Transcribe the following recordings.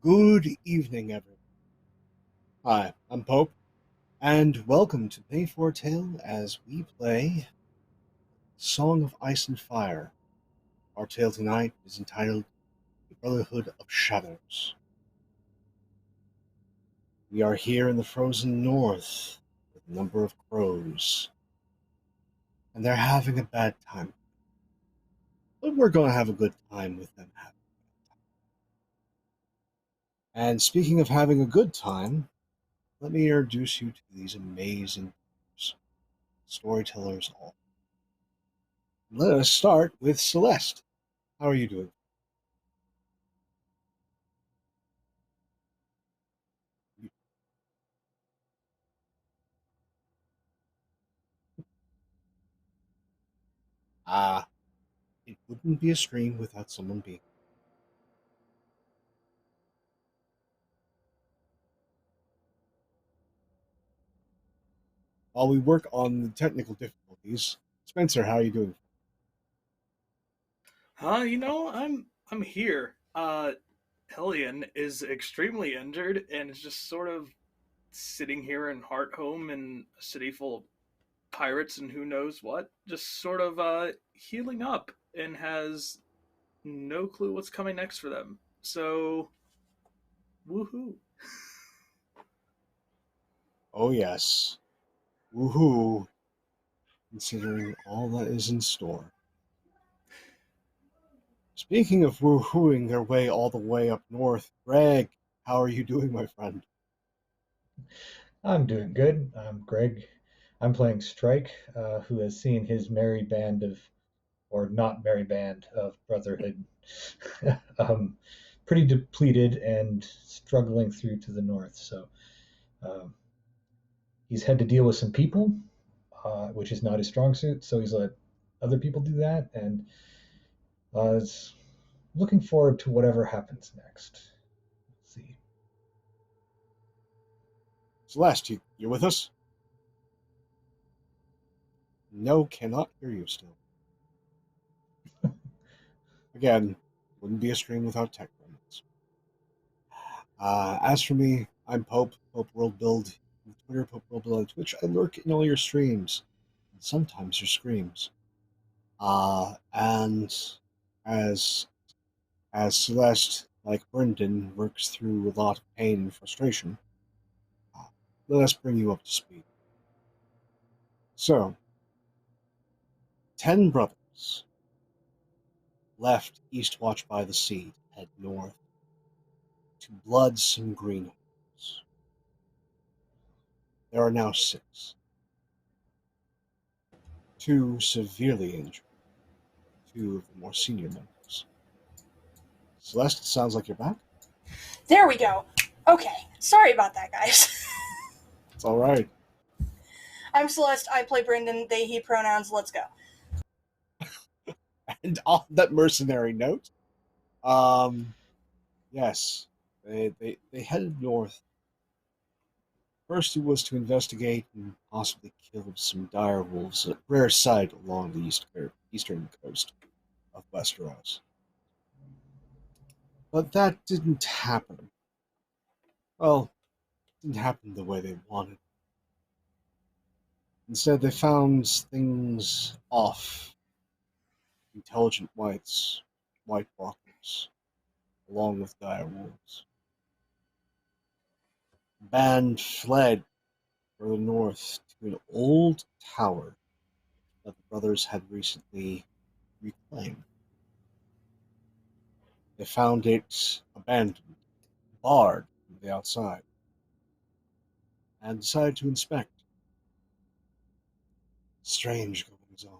Good evening, everyone. Hi, I'm Pope, and welcome to Pay for a Tale as we play Song of Ice and Fire. Our tale tonight is entitled The Brotherhood of Shadows. We are here in the frozen north with a number of crows, and they're having a bad time. But we're going to have a good time with them. And speaking of having a good time, let me introduce you to these amazing storytellers all. Let us start with Celeste. How are you doing? Ah, it wouldn't be a stream without someone being. While we work on the technical difficulties, Spencer, how are you doing? I'm here. Elyon is extremely injured and is just sort of sitting here in Hearthome in a city full of pirates and who knows what, just sort of healing up and has no clue what's coming next for them. So, woohoo. Oh yes, woohoo! Considering all that is in store. Speaking of woohooing their way all the way up north, Greg, how are you doing, my friend? I'm doing good. I'm Greg. I'm playing Stryke, who has seen his merry band of, or not merry band of Brotherhood, um, pretty depleted and struggling through to the north. So um, he's had to deal with some people, which is not his strong suit. So he's let other people do that, and is looking forward to whatever happens next. Let's see. Celeste, you with us? No, cannot hear you still. Again, wouldn't be a stream without tech remnants. As for me, I'm Pope, Pope World Build on Twitter, Pope World Build on Twitch. I lurk in all your streams, and sometimes your screams. And as Celeste, like Bryndon, works through a lot of pain and frustration, uh, let us bring you up to speed. So, 10 brothers left Eastwatch by the Sea to head north to Bloodsome Greenholds. There are now 6. 2 severely injured, 2 of the more senior members. Celeste, sounds like you're back. There we go. Okay, sorry about that, guys. It's all right. I'm Celeste. I play Bryndon. They, he pronouns. Let's go. And on that mercenary note, um, yes, they headed north. First, it was to investigate and possibly kill some dire wolves, a rare sight along the eastern coast of Westeros. But that didn't happen. Well, it didn't happen the way they wanted. Instead, they found things off. Intelligent white walkers, along with dire wolves. The band fled further north to an old tower that the brothers had recently reclaimed. They found it abandoned, barred from the outside, and decided to inspect. Strange goings on.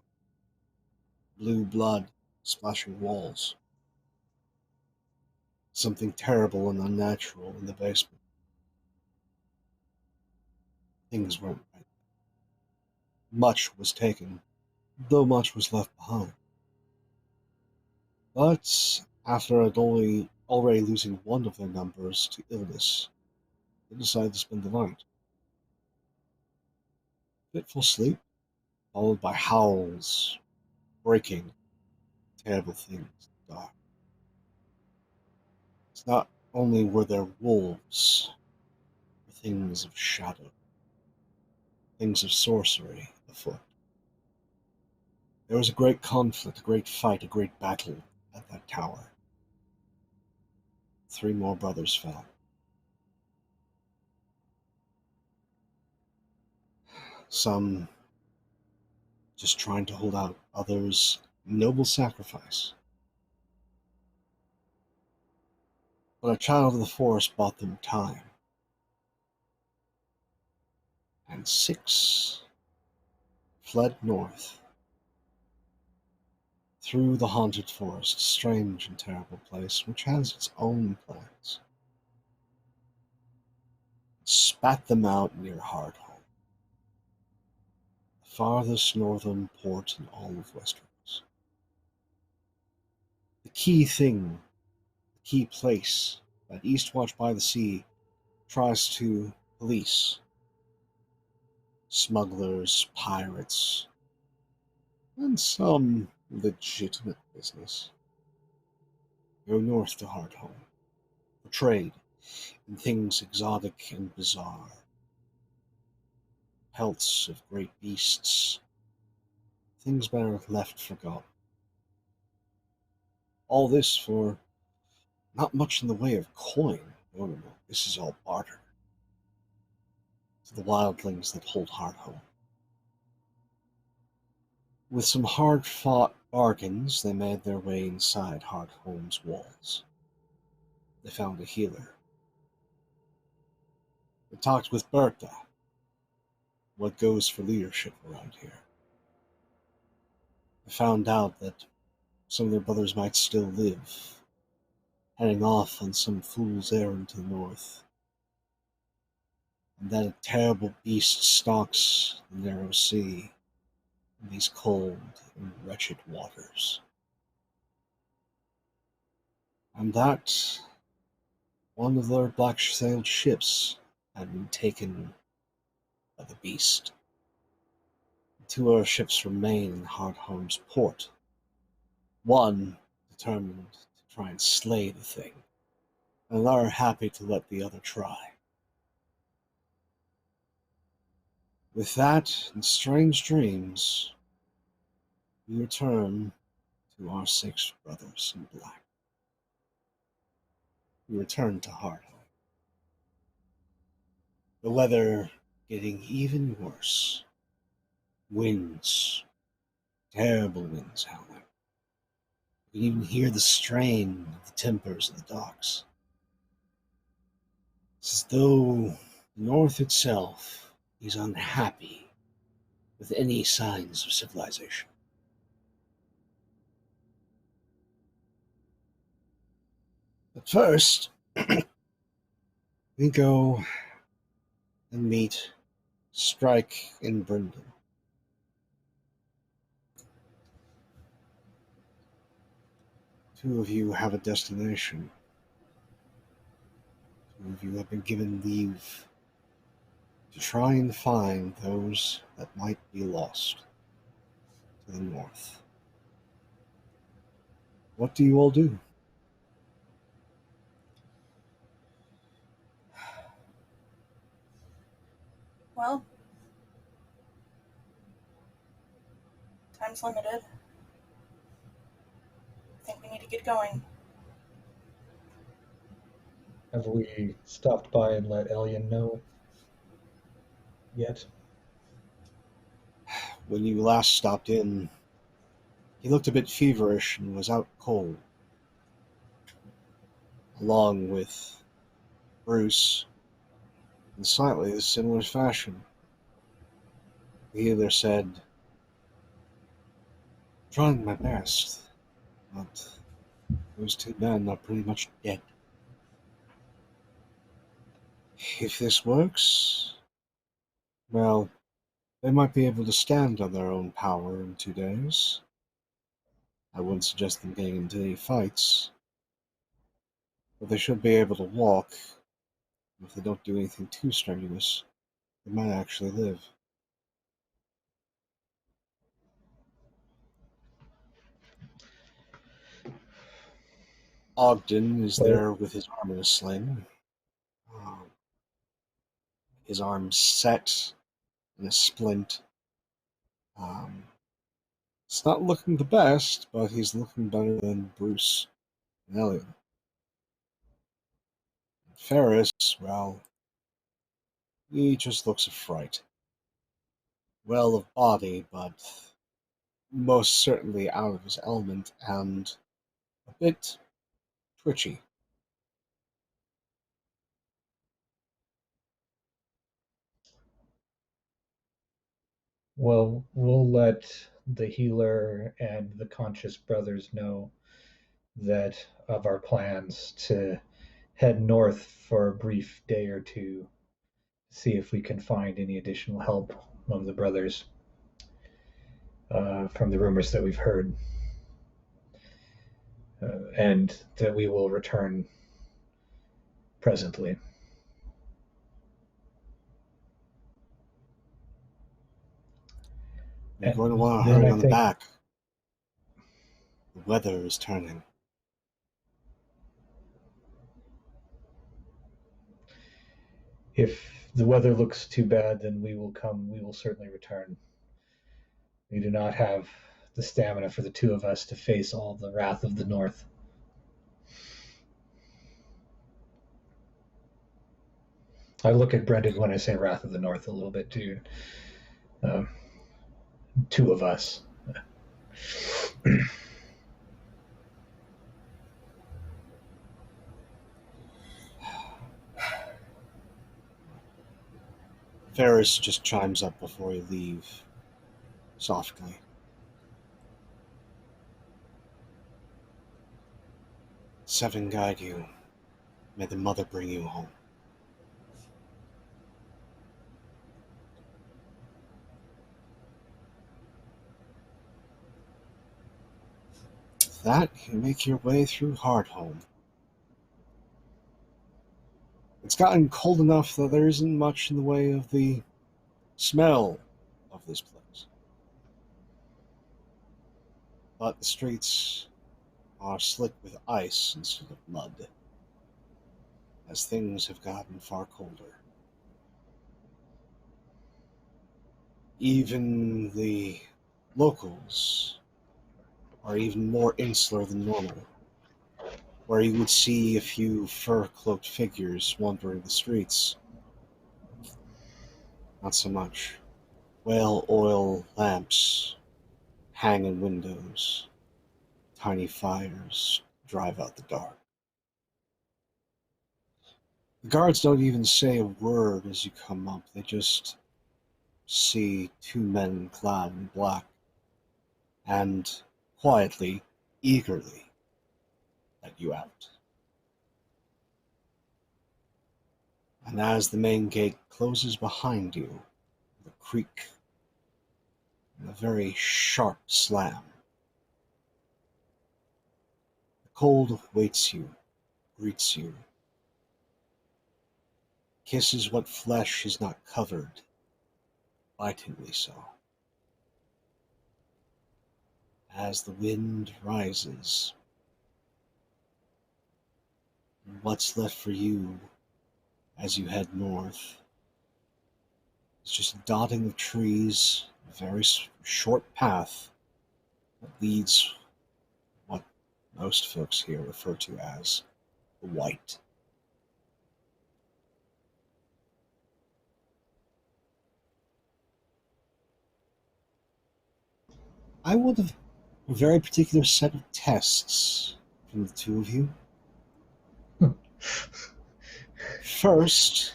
Blue blood splashing walls. Something terrible and unnatural in the basement. Things weren't right. Much was taken, though much was left behind. But after already losing one of their numbers to illness, they decided to spend the night. Fitful sleep, followed by howls, breaking terrible things in the dark. It's not only were there wolves, things of shadow, things of sorcery afoot. There was a great conflict, a great fight, a great battle at that tower. 3 more brothers fell. Some just trying to hold out, others noble sacrifice. But a child of the forest bought them time. And 6 fled north, through the haunted forest, strange and terrible place, which has its own plans. Spat them out near Hardhome, the farthest northern port in all of Westeros. The key thing, the key place that Eastwatch by the Sea tries to police. Smugglers, pirates, and some legitimate business go north to Hardhome for trade in things exotic and bizarre. Pelts of great beasts, things better left forgotten. All this for not much in the way of coin. No, no, no. This is all barter. To the wildlings that hold Hardhome. With some hard-fought bargains, they made their way inside Hardhome's walls. They found a healer. They talked with Bertha, what goes for leadership around here. They found out that some of their brothers might still live, heading off on some fool's errand to the north, and that a terrible beast stalks the narrow sea in these cold and wretched waters. And that one of their black-sailed ships had been taken by the beast. 2 other ships remain in Hardhome's port. One determined to try and slay the thing, and are happy to let the other try. With that and strange dreams, we return to our 6 brothers in black. We return to Hardhome. The weather getting even worse. Winds, terrible winds howling. You can even hear the strain of the timbers of the docks. It's as though the North itself is unhappy with any signs of civilization. But first, we go and meet Stryke and Bryndon. Two of you have a destination. 2 of you have been given leave to try and find those that might be lost to the north. What do you all do? Well, time's limited. I think we need to get going. Have we stopped by and let Elyon know yet? When you last stopped in, he looked a bit feverish and was out cold, along with Bruce, in slightly a similar fashion. The healer said, "Trying my best, but those 2 men are pretty much dead. If this works, well, they might be able to stand on their own power in 2 days. I wouldn't suggest them getting into any fights, but they should be able to walk. If they don't do anything too strenuous, they might actually live." Ogden is Well- there with his arm in a sling. His arm set in a splint. It's not looking the best, but he's looking better than Bruce and Elyon. Ferris, well, he just looks a fright. Well of body, but most certainly out of his element and a bit twitchy. Well, we'll let the healer and the conscious brothers know that of our plans to head north for a brief day or two, see if we can find any additional help among the brothers from the rumors that we've heard, and that we will return presently. You're And going to want to then hurry I on the think- back. The weather is turning. If the weather looks too bad, then we will certainly return. We do not have the stamina for the two of us to face all the wrath of the North. I look at Bryndon when I say wrath of the North a little bit too. Two of us. Ferris just chimes up before you leave, softly. Seven guide you. May the mother bring you home. With that, you make your way through Hardhome. It's gotten cold enough that there isn't much in the way of the smell of this place. But the streets are slick with ice instead of mud, as things have gotten far colder. Even the locals are even more insular than normal, where you would see a few fur-cloaked figures wandering the streets. Not so much. Whale oil lamps hang in windows. Tiny fires drive out the dark. The guards don't even say a word as you come up. They just see two men clad in black and quietly, eagerly let you out. And as the main gate closes behind you, with a creak and a very sharp slam, the cold waits you, greets you, kisses what flesh is not covered, bitingly so. As the wind rises, what's left for you as you head north is just a dotting of trees, a very short path that leads what most folks here refer to as the White. I would have a very particular set of tests from the two of you. First,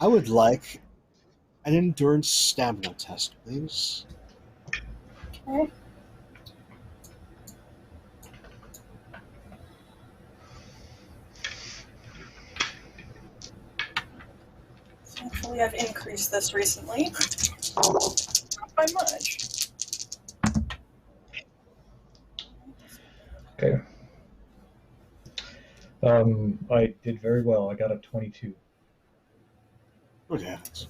I would like an endurance stamina test, please. Okay. Thankfully, I've increased this recently. Not by much. Okay. I did very well. I got a 22. Good heavens.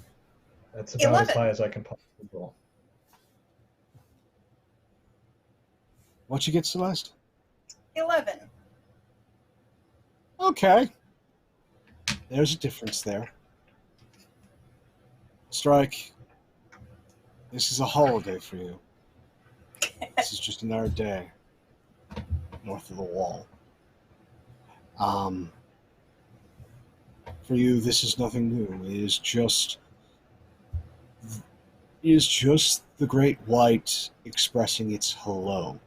That's about as 11. high as I can possibly roll. What'd you get, Celeste? 11. Okay. There's a difference there. Stryke, this is a holiday for you. This is just another day north of the wall. For you, this is nothing new. It is just the great white expressing its hello.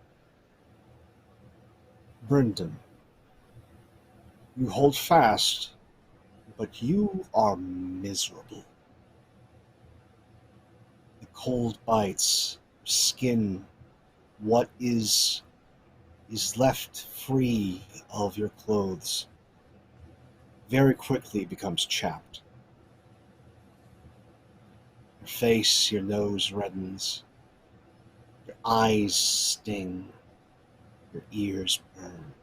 Bryndon, you hold fast, but you are miserable. The cold bites, skin, what is left free of your clothes very quickly becomes chapped. Your face, your nose reddens, your eyes sting, your ears burn.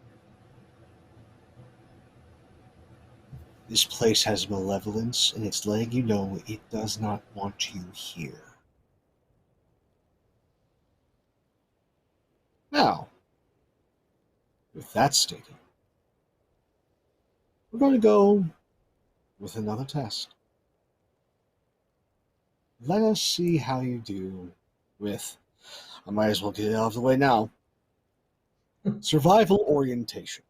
This place has malevolence, and it's letting you know it does not want you here. Now, with that stated, we're going to go with another test. Let us see how you do with, I might as well get it out of the way now, survival orientation.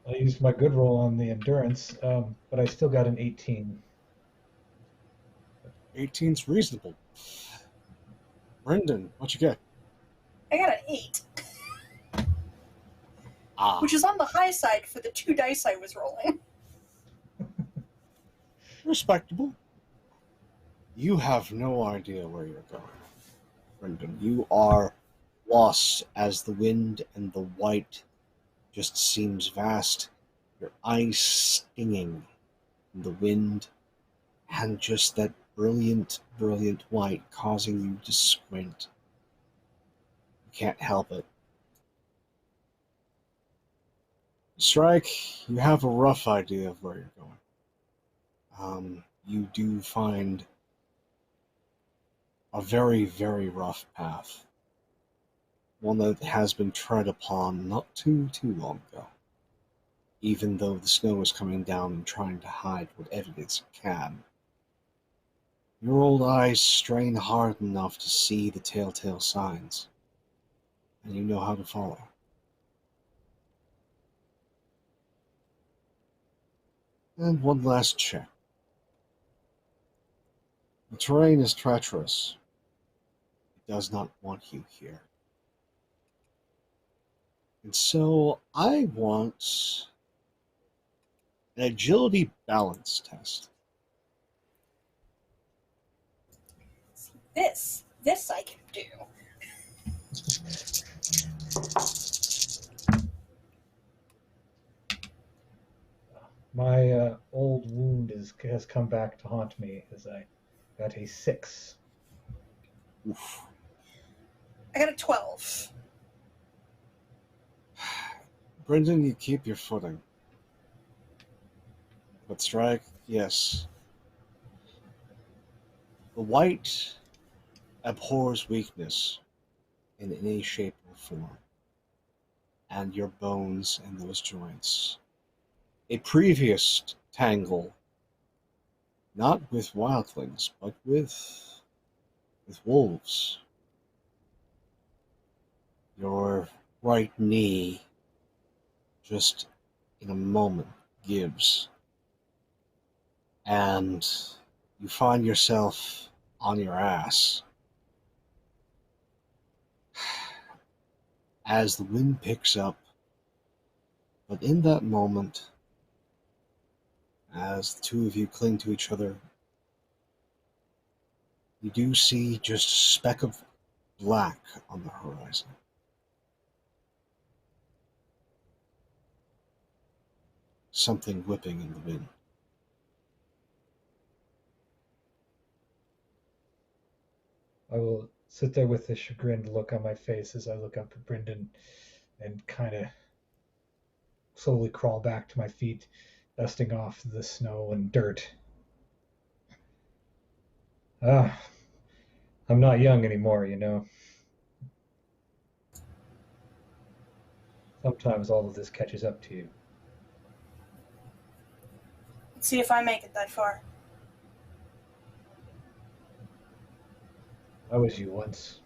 I used my good roll on the endurance, but I still got an 18. 18's reasonable. Bryndon, what you get? I got an 8, which is on the high side for the 2 dice I was rolling. Respectable. You have no idea where you're going, Bryndon. You are lost as the wind and the white just seems vast. Your eyes stinging in the wind, and just that brilliant, brilliant white causing you to squint. You can't help it. Stryke, you have a rough idea of where you're going. You do find a very, very rough path. One that has been tread upon not too long ago. Even though the snow is coming down and trying to hide what evidence it can. Your old eyes strain hard enough to see the telltale signs, and you know how to follow. And one last check. The terrain is treacherous. It does not want you here. And so I want an agility balance test. This I can do. My old wound has come back to haunt me as I got a 6. Oof. I got a 12. Bryndon, you keep your footing. But Stryke, yes. The white abhors weakness in any shape or form, and your bones and those joints. A previous tangle, not with wildlings, but with wolves. Your right knee just in a moment gives, and you find yourself on your ass as the wind picks up. But in that moment, as the two of you cling to each other, you do see just a speck of black on the horizon. Something whipping in the wind. I will sit there with a chagrined look on my face as I look up at Bryndon and kind of slowly crawl back to my feet, dusting off the snow and dirt. Ah, I'm not young anymore, you know. Sometimes all of this catches up to you. Let's see if I make it that far. I was you once.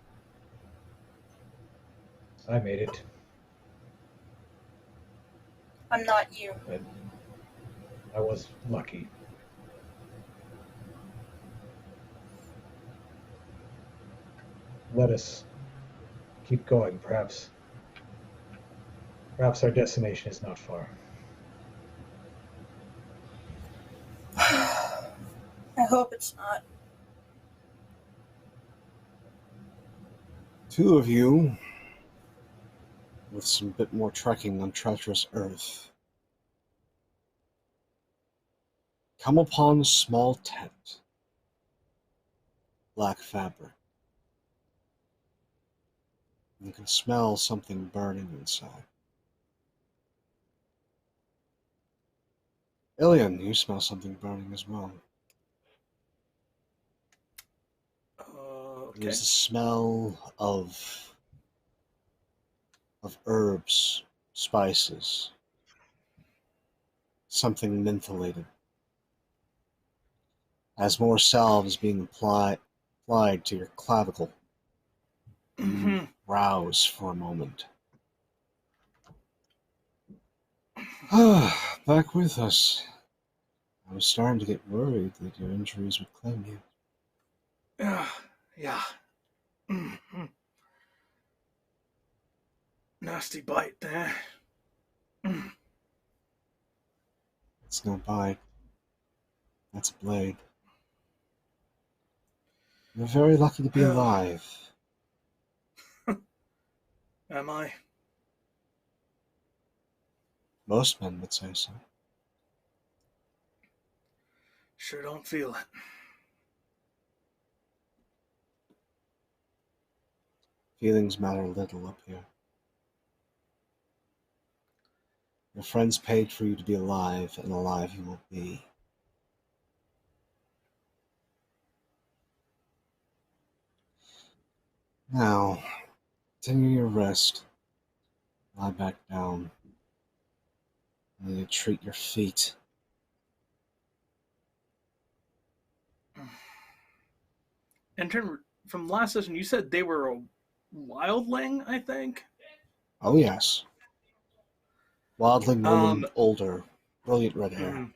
I made it, I'm not you. but I was lucky. Let us keep going, perhaps. Perhaps our destination is not far. I hope it's not. Two of you, with some bit more trekking on treacherous earth, come upon a small tent. Black fabric. You can smell something burning inside. Elyon, you smell something burning as well. Okay. There's the smell of herbs, spices, something mentholated. As more salve is being applied to your clavicle, you rouse for a moment. Back with us. I was starting to get worried that your injuries would claim you. Yeah. Mhm. Nasty bite there. It's no bite. That's a blade. You're very lucky to be alive. Am I? Most men would say so. Sure don't feel it. Feelings matter little up here. Your friends paid for you to be alive, and alive you will be. Now, continue your rest. Lie back down. And you treat your feet. And from last session, you said they were a wildling, I think? Oh yes. Wildling woman, older, brilliant red hair.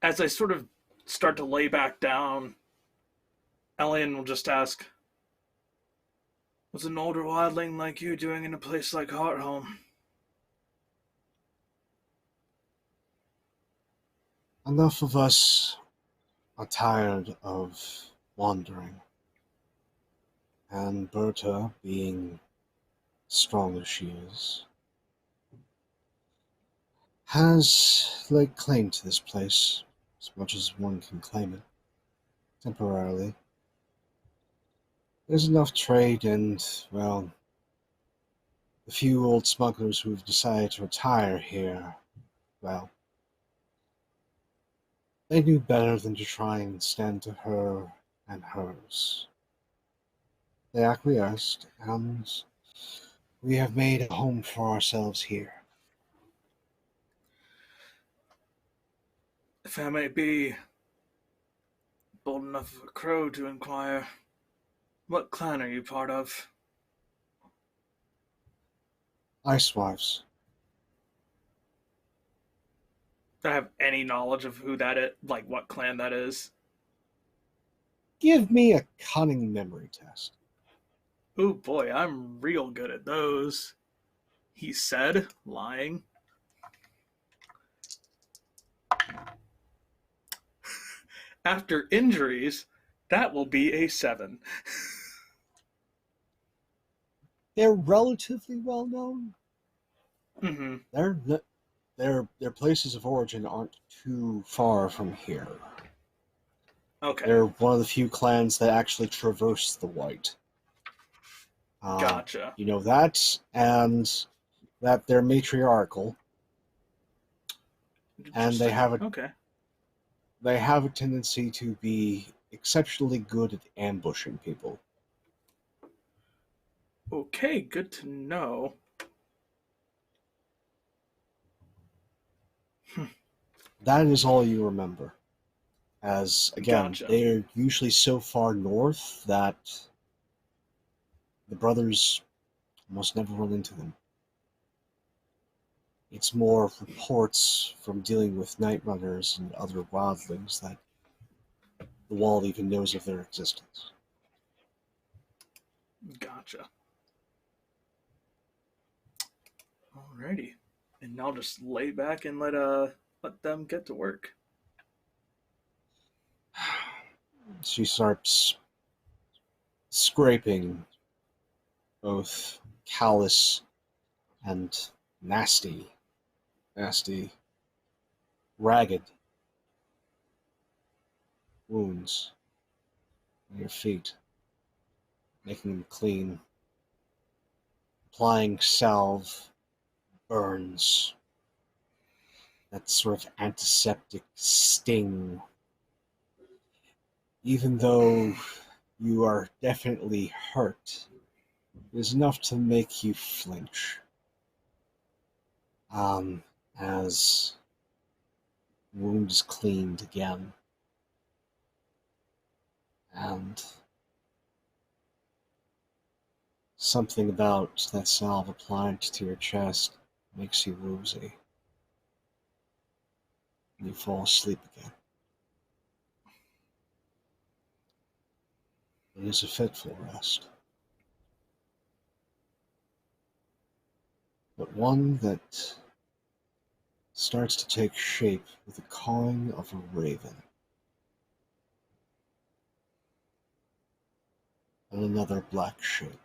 As I sort of start to lay back down, Elyon will just ask, what's an older wildling like you doing in a place like Hearthome? Enough of us are tired of wandering. And Berta, being strong as she is, has laid claim to this place, as much as one can claim it, temporarily. There's enough trade and, well, the few old smugglers who've decided to retire here, well, they knew better than to try and stand to her and hers. They acquiesced, and we have made a home for ourselves here. If I may be bold enough of a crow to inquire, what clan are you part of? Icewives. Do I have any knowledge of who that is, like what clan that is? Give me a cunning memory test. Oh boy, I'm real good at those. He said, lying. After injuries, that will be a 7. They're relatively well known. Mm-hmm. Their places of origin aren't too far from here. Okay. They're one of the few clans that actually traverse the white. Gotcha. You know that, and that they're matriarchal, and they Interesting. have Okay. a tendency to be exceptionally good at ambushing people. Okay, good to know. That is all you remember. As, again, Gotcha. they're usually so far north that the brothers almost never run into them. It's more reports from dealing with night runners and other wildlings that the wall even knows of their existence. Gotcha. Alrighty. And I'll just lay back and let them get to work. She starts scraping both callous and nasty, ragged wounds on your feet, making them clean, applying salve, burns, that sort of antiseptic sting. Even though you are definitely hurt, it is enough to make you flinch. As the wound is cleaned again, and something about that salve applied to your chest makes you woozy. And you fall asleep again. It is a fitful rest, but one that starts to take shape with the cawing of a raven. And another black shape.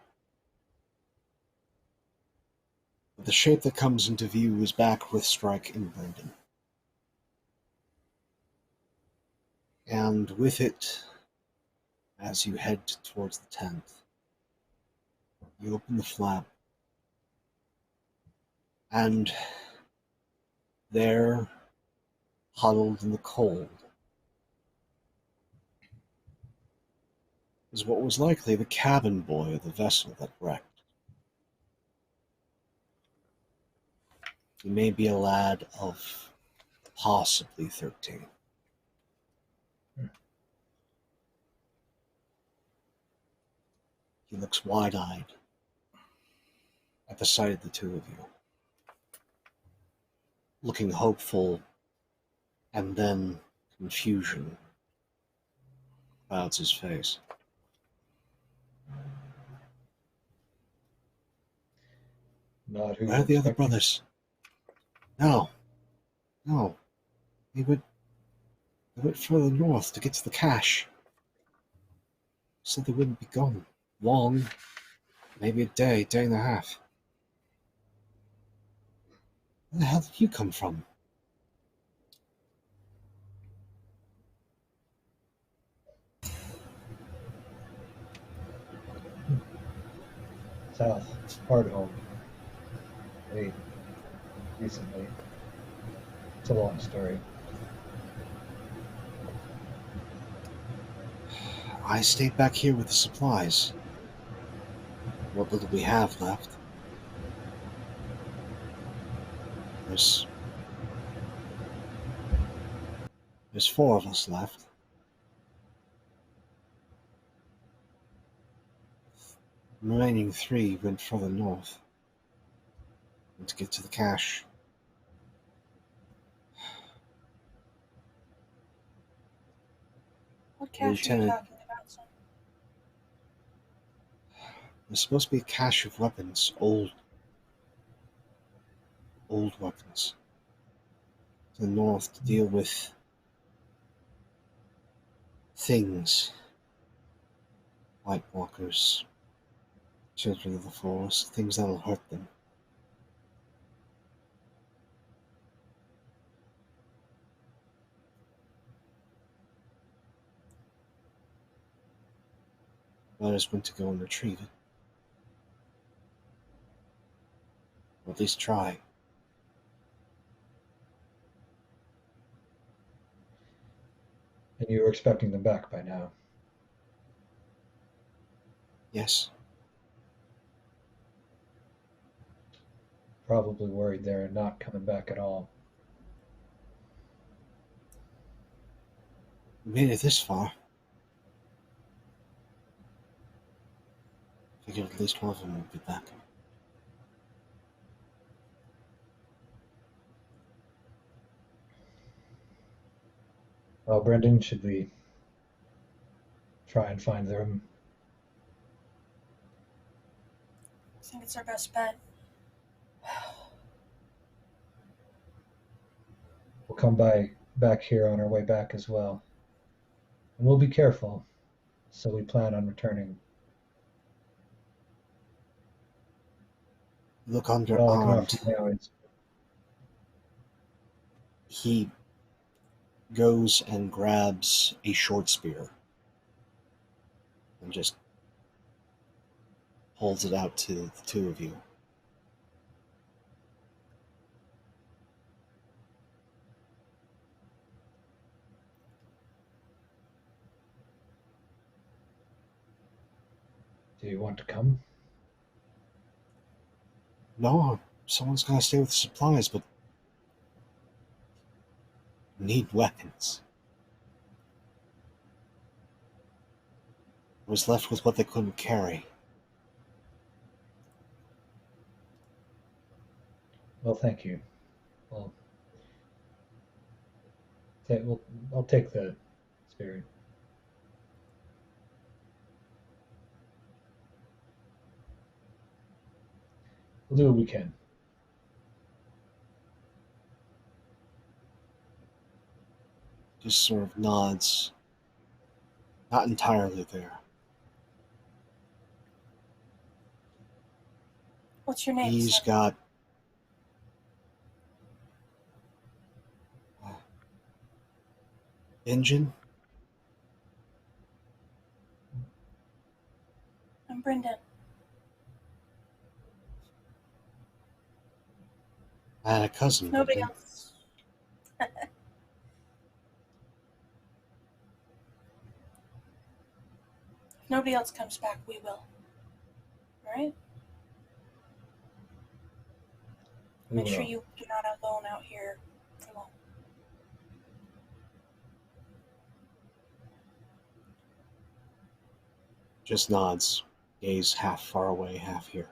But the shape that comes into view is back with Stryke and Bryndon. And with it, as you head towards the tent, you open the flap, and there, huddled in the cold, is what was likely the cabin boy of the vessel that wrecked. He may be a lad of possibly 13. He looks wide-eyed at the sight of the two of you, looking hopeful, and then confusion clouds his face. Not who Where you're are the other expecting. brothers? No. They went further north to get to the cache. Said they wouldn't be gone long. Maybe a day and a half. Where the hell did you come from? South, hard home. Late, recently. It's a long story. I stayed back here with the supplies. What little we have left. There's 4 of us left. The remaining 3 went further north. And to get to the cache. What cache are you Lieutenant, talking about, son? there's supposed to be a cache of weapons. Old weapons. To the north to deal with things. White walkers. Children of the forest. Things that'll hurt them. Brothers went to go and retrieve it. Or at least try. And you were expecting them back by now. Yes. Probably worried they're not coming back at all. We made it this far. Figured at least one of them would be back. Well, Bryndon, should we try and find them? I think it's our best bet. We'll come back here on our way back as well. And we'll be careful, so we plan on returning. Look But all I can underarmed. offer now is He goes and grabs a short spear and just holds it out to the two of you. do you want to come? No, someone's gotta stay with the supplies, but need weapons. Was left with what they couldn't carry. Well, thank you. Well, I'll take the spirit. We'll do what we can. Just sort of nods. Not entirely there. What's your name, He's son? got engine. I'm Bryndon. I had a cousin. Nobody Bryndon. else. If nobody else comes back, we will. Alright? We Make sure will. you do not alone out here alone. Just nods. Gaze half far away, half here.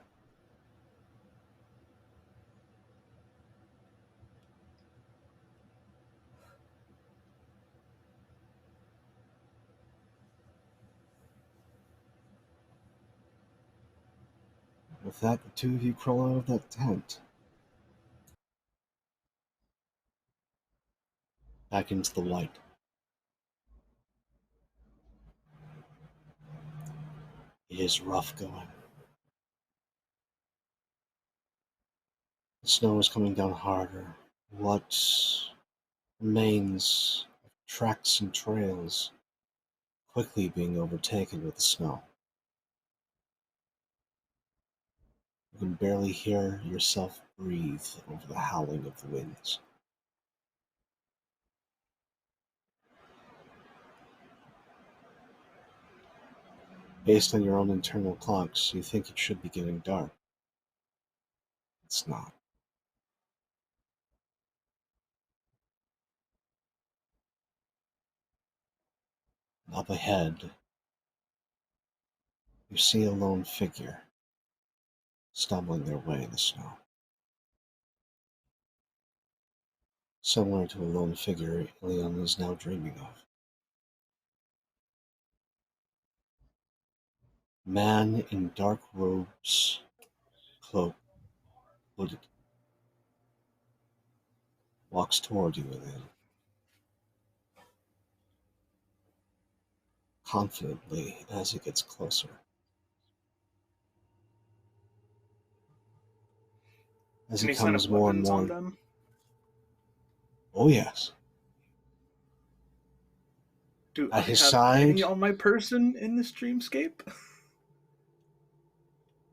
With that, the two of you crawl out of that tent. Back into the light. It is rough going. The snow is coming down harder. What remains of tracks and trails quickly being overtaken with the snow. You can barely hear yourself breathe over the howling of the winds. Based on your own internal clocks, you think it should be getting dark. It's not. Up ahead, you see a lone figure stumbling their way in the snow. Similar to a lone figure Elyon is now dreaming of. Man in dark robes, cloak, hooded, walks toward you Elyon. Confidently as he gets closer. As he Any sign comes of more and weapons on more. them? Oh yes. Do At I his have side, any on my person in this dreamscape?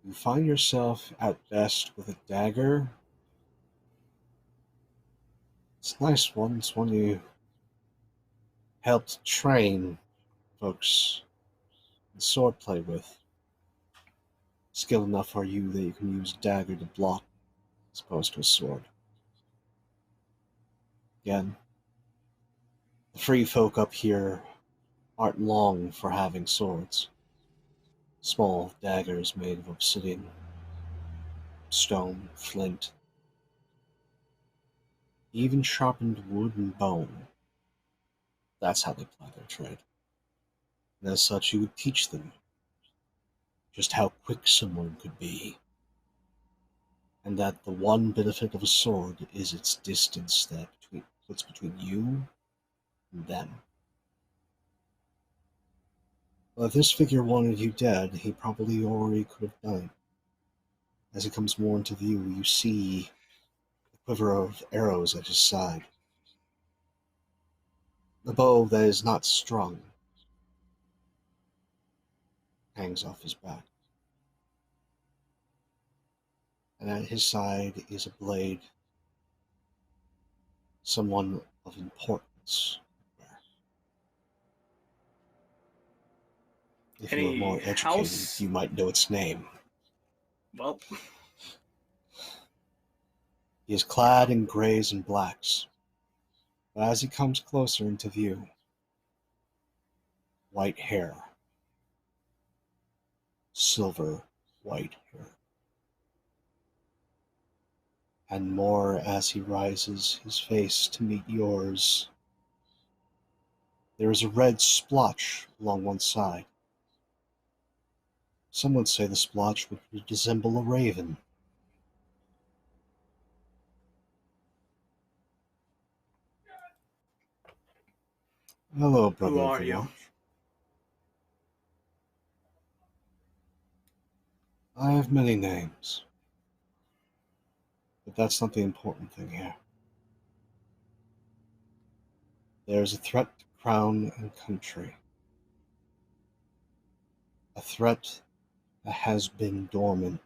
You find yourself at best with a dagger. It's a nice one. It's one you helped train folks in swordplay with. Skill enough for you that you can use a dagger to block as opposed to a sword. Again, the free folk up here aren't long for having swords. Small daggers made of obsidian, stone, flint, even sharpened wood and bone. That's how they ply their trade. And as such, you would teach them just how quick someone could be, and that the one benefit of a sword is its distance that puts between you and them. Well, if this figure wanted you dead, he probably already could have done it. As he comes more into view, you see the quiver of arrows at his side. The bow that is not strung hangs off his back. And at his side is a blade someone of importance would wear. If you were Any more educated, house? you might know its name. Well, He is clad in grays and blacks, but as he comes closer into view, white hair, silver white hair, and more as he rises his face to meet yours. There is a red splotch along one side. Some would say the splotch would resemble a raven. Hello, who brother are you? Overwatch. I have many names, but that's not the important thing here. There is a threat to crown and country. A threat that has been dormant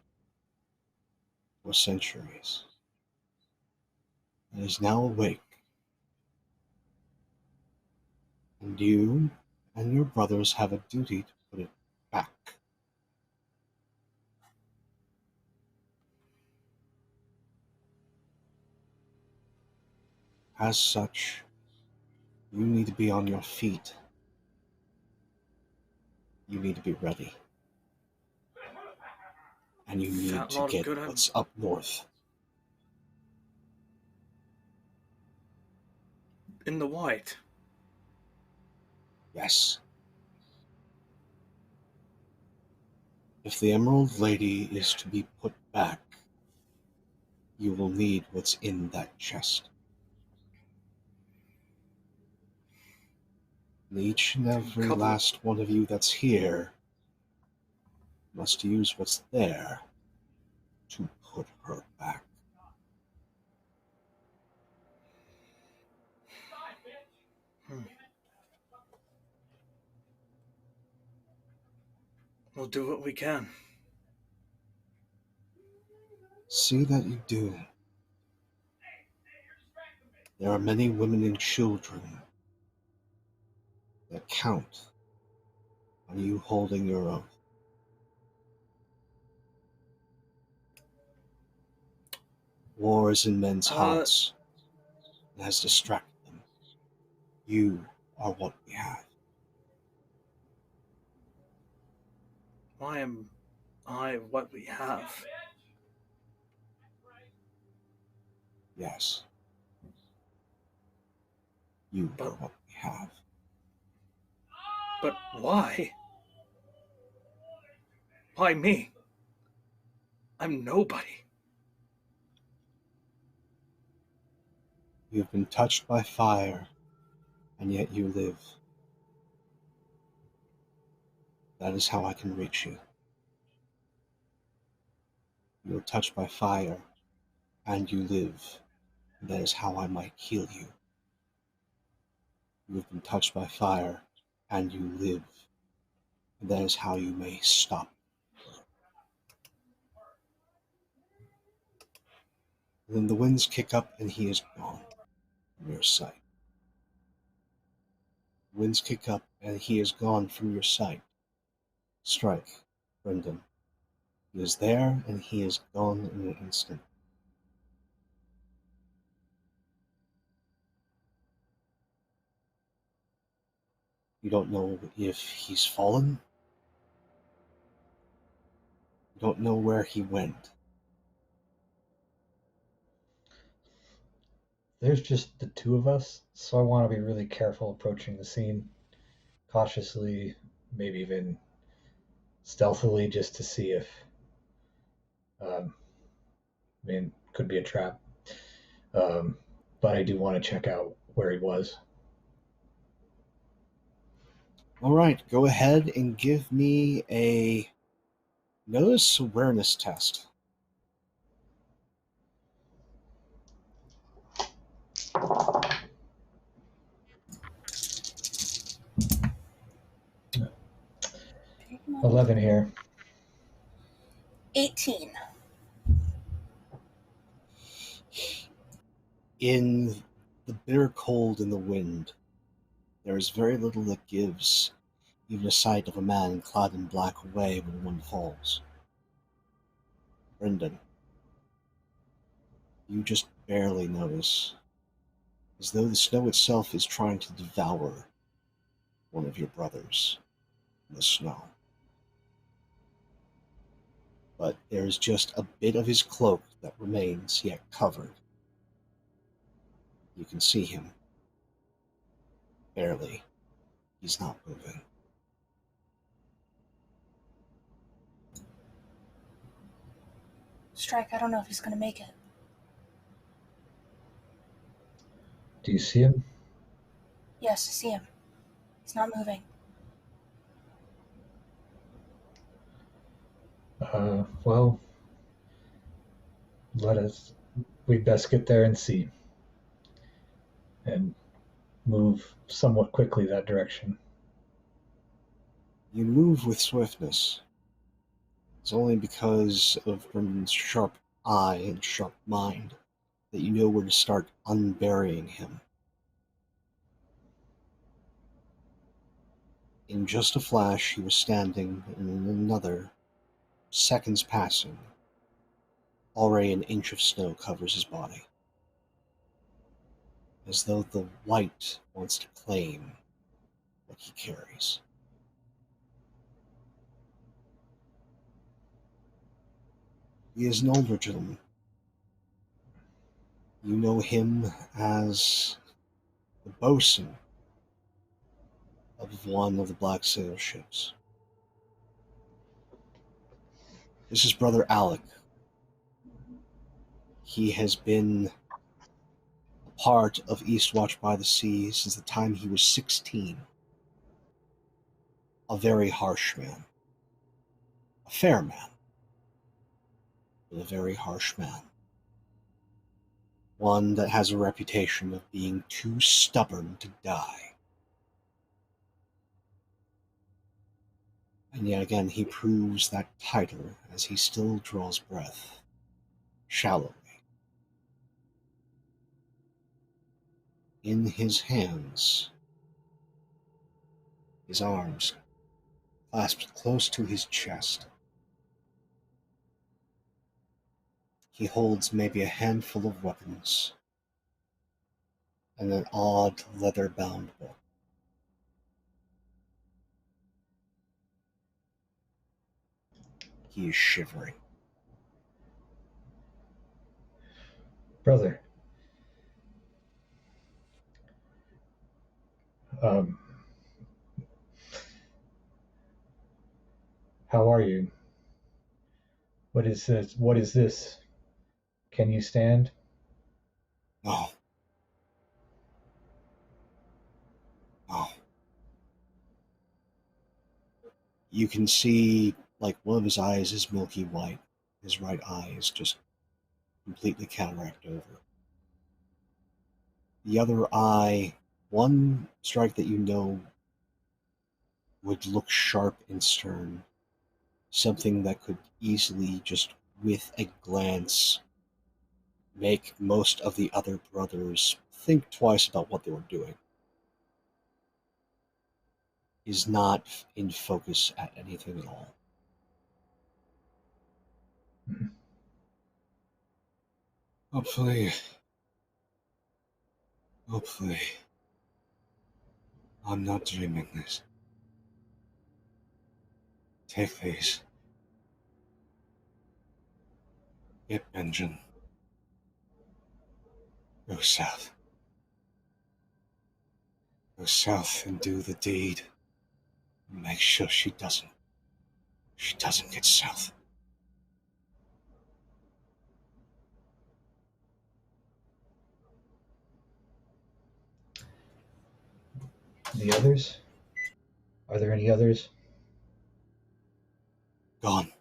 for centuries. It is now awake, and you and your brothers have a duty to put it back. As such, you need to be on your feet. You need to be ready. And you need Fat to lot of get good what's up north. in the white. Yes. If the Emerald Lady is to be put back, you will need what's in that chest. And each and every Couple. last one of you that's here must use what's there to put her back. We'll do what we can. See that you do. There are many women and children that count on you holding your oath. War is in men's hearts and has distracted them. You are what we have. Why am I what we have? Yes. You are But- what we have. But why? Why me? I'm nobody. You've been touched by fire, and yet you live. That is how I can reach you. You were touched by fire, and you live. That is how I might heal you. You have been touched by fire, and you live. And that is how you may stop. And then the winds kick up and he is gone from your sight. Winds kick up and he is gone from your sight. Stryke, Bryndon. He is there and he is gone in an instant. You don't know if he's fallen. You don't know where he went. There's just the two of us, so I want to be really careful approaching the scene, cautiously, maybe even stealthily, just to see if, could be a trap. But I do want to check out where he was. All right, go ahead and give me a notice awareness test. Okay. 11 here. 18. In the bitter cold and the wind, there is very little that gives even a sight of a man clad in black away when one falls. Bryndon, you just barely notice, as though the snow itself is trying to devour one of your brothers in the snow. But there is just a bit of his cloak that remains yet covered. You can see him. Barely. He's not moving. Strike, I don't know if he's going to make it. Do you see him? Yes, I see him. He's not moving. Well, we'd best get there and see. And move somewhat quickly that direction. You move with swiftness. It's only because of Bryndon's sharp eye and sharp mind that you know where to start unburying him. In just a flash, he was standing, and in another, seconds passing, already an inch of snow covers his body, as though the white wants to claim what he carries. He is an older gentleman. You know him as the bosun of one of the Black Sail ships. This is Brother Alec. He has been a part of Eastwatch by the Sea since the time he was 16. A very harsh man. A fair man, but a very harsh man. One that has a reputation of being too stubborn to die. And yet again, he proves that title as he still draws breath, shallowly. In his hands, his arms clasped close to his chest, he holds maybe a handful of weapons and an odd leather-bound book. He is shivering. Brother, how are you? What is this? What is this? Can you stand? No. No. You can see, like, one of his eyes is milky white. His right eye is just completely cataracted over. The other eye, one Strike that you know would look sharp and stern. Something that could easily, just with a glance, make most of the other brothers think twice about what they were doing. He's not in focus at anything at all. Hopefully, I'm not dreaming this. Take these. Get Benjamin. Go south. Go south and do the deed. Make sure she doesn't get south. The others? Are there any others? Gone.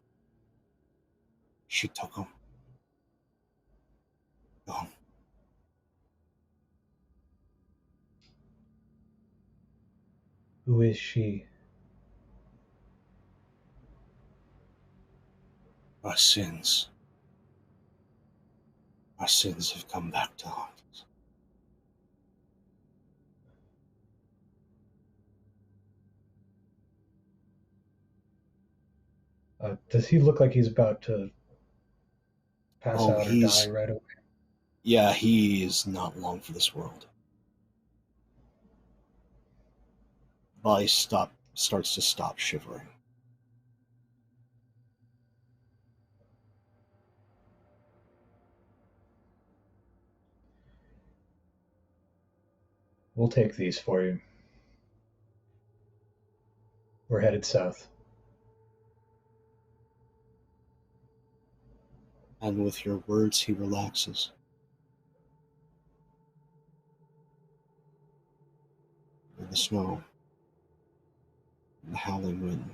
She took him. Gone. Who is she? Our sins. Our sins have come back to haunt us. Does he look like he's about to pass Oh, out or die right away? Yeah, he is not long for this world. Body starts to stop shivering. We'll take these for you. We're headed south. And with your words, he relaxes. In the snow, and the howling wind.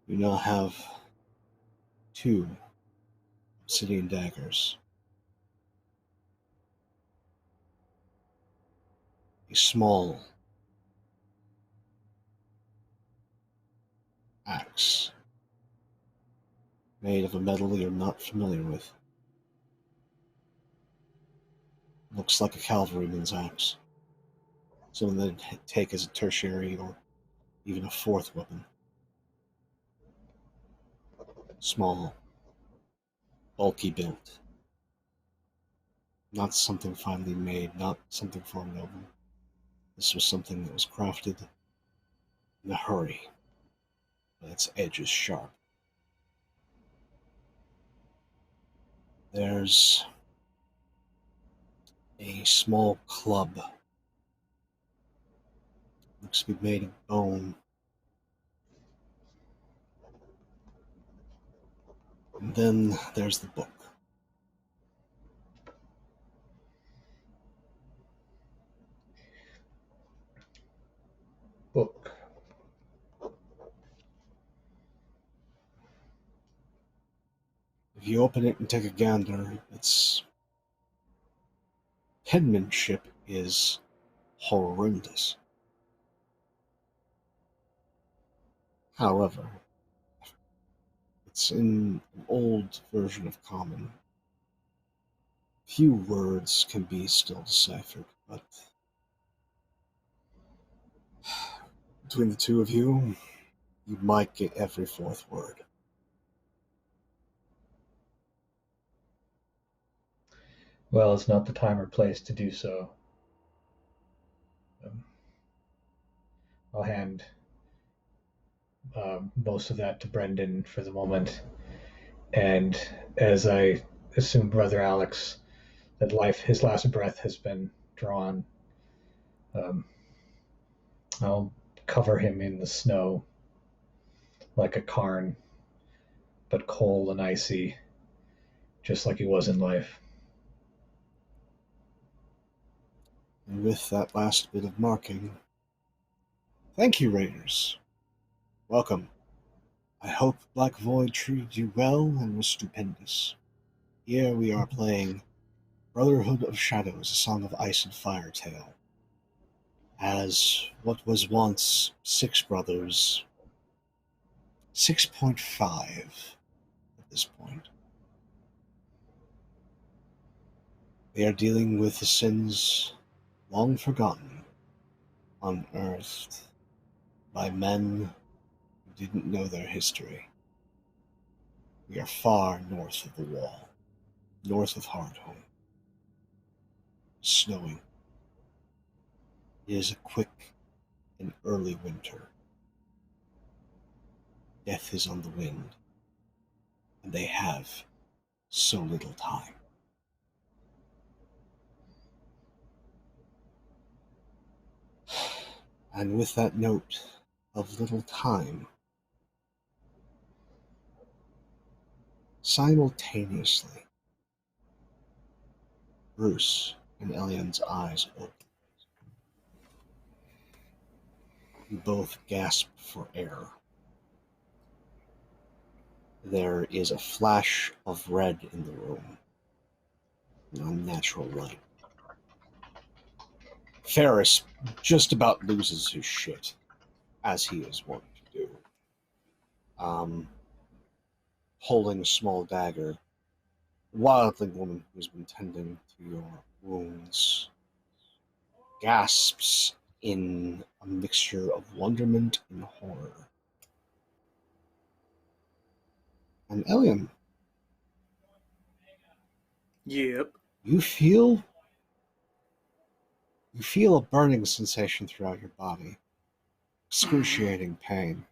You now have 2 obsidian daggers. A small axe made of a metal you're not familiar with. Looks like a cavalryman's axe. Something they'd take as a tertiary or even a 4th weapon. Small, bulky build. Not something finely made, not something for a noble. This was something that was crafted in a hurry, but its edge is sharp. There's a small club. Looks to be made of bone. And then there's the book. Book. If you open it and take a gander, its penmanship is horrendous. However, it's in an old version of Common. Few words can be still deciphered, but between the 2 of you, you might get every 4th word. Well, it's not the time or place to do so. I'll hand most of that to Bryndon for the moment. And as I assume Brother Alex, that his last breath has been drawn, I'll cover him in the snow like a cairn, but cold and icy, just like he was in life. And with that last bit of marking, thank you, Raiders. Welcome. I hope Black Void treated you well and was stupendous. Here we are playing Brotherhood of Shadows, a Song of Ice and Fire tale. As what was once 6 brothers, 6.5 at this point. They are dealing with the sins long forgotten, unearthed by men who didn't know their history. We are far north of the wall, north of Hardhome. Snowing. It is a quick and early winter. Death is on the wind, and they have so little time. And with that note of little time, simultaneously, Bruce and Elyon's eyes open. You both gasp for air. There is a flash of red in the room, an unnatural light. Ferris just about loses his shit, as he is wont to do. Holding a small dagger, the wildling woman who's been tending to your wounds gasps in a mixture of wonderment and horror. And Elyon, Yep. you feel a burning sensation throughout your body, excruciating pain,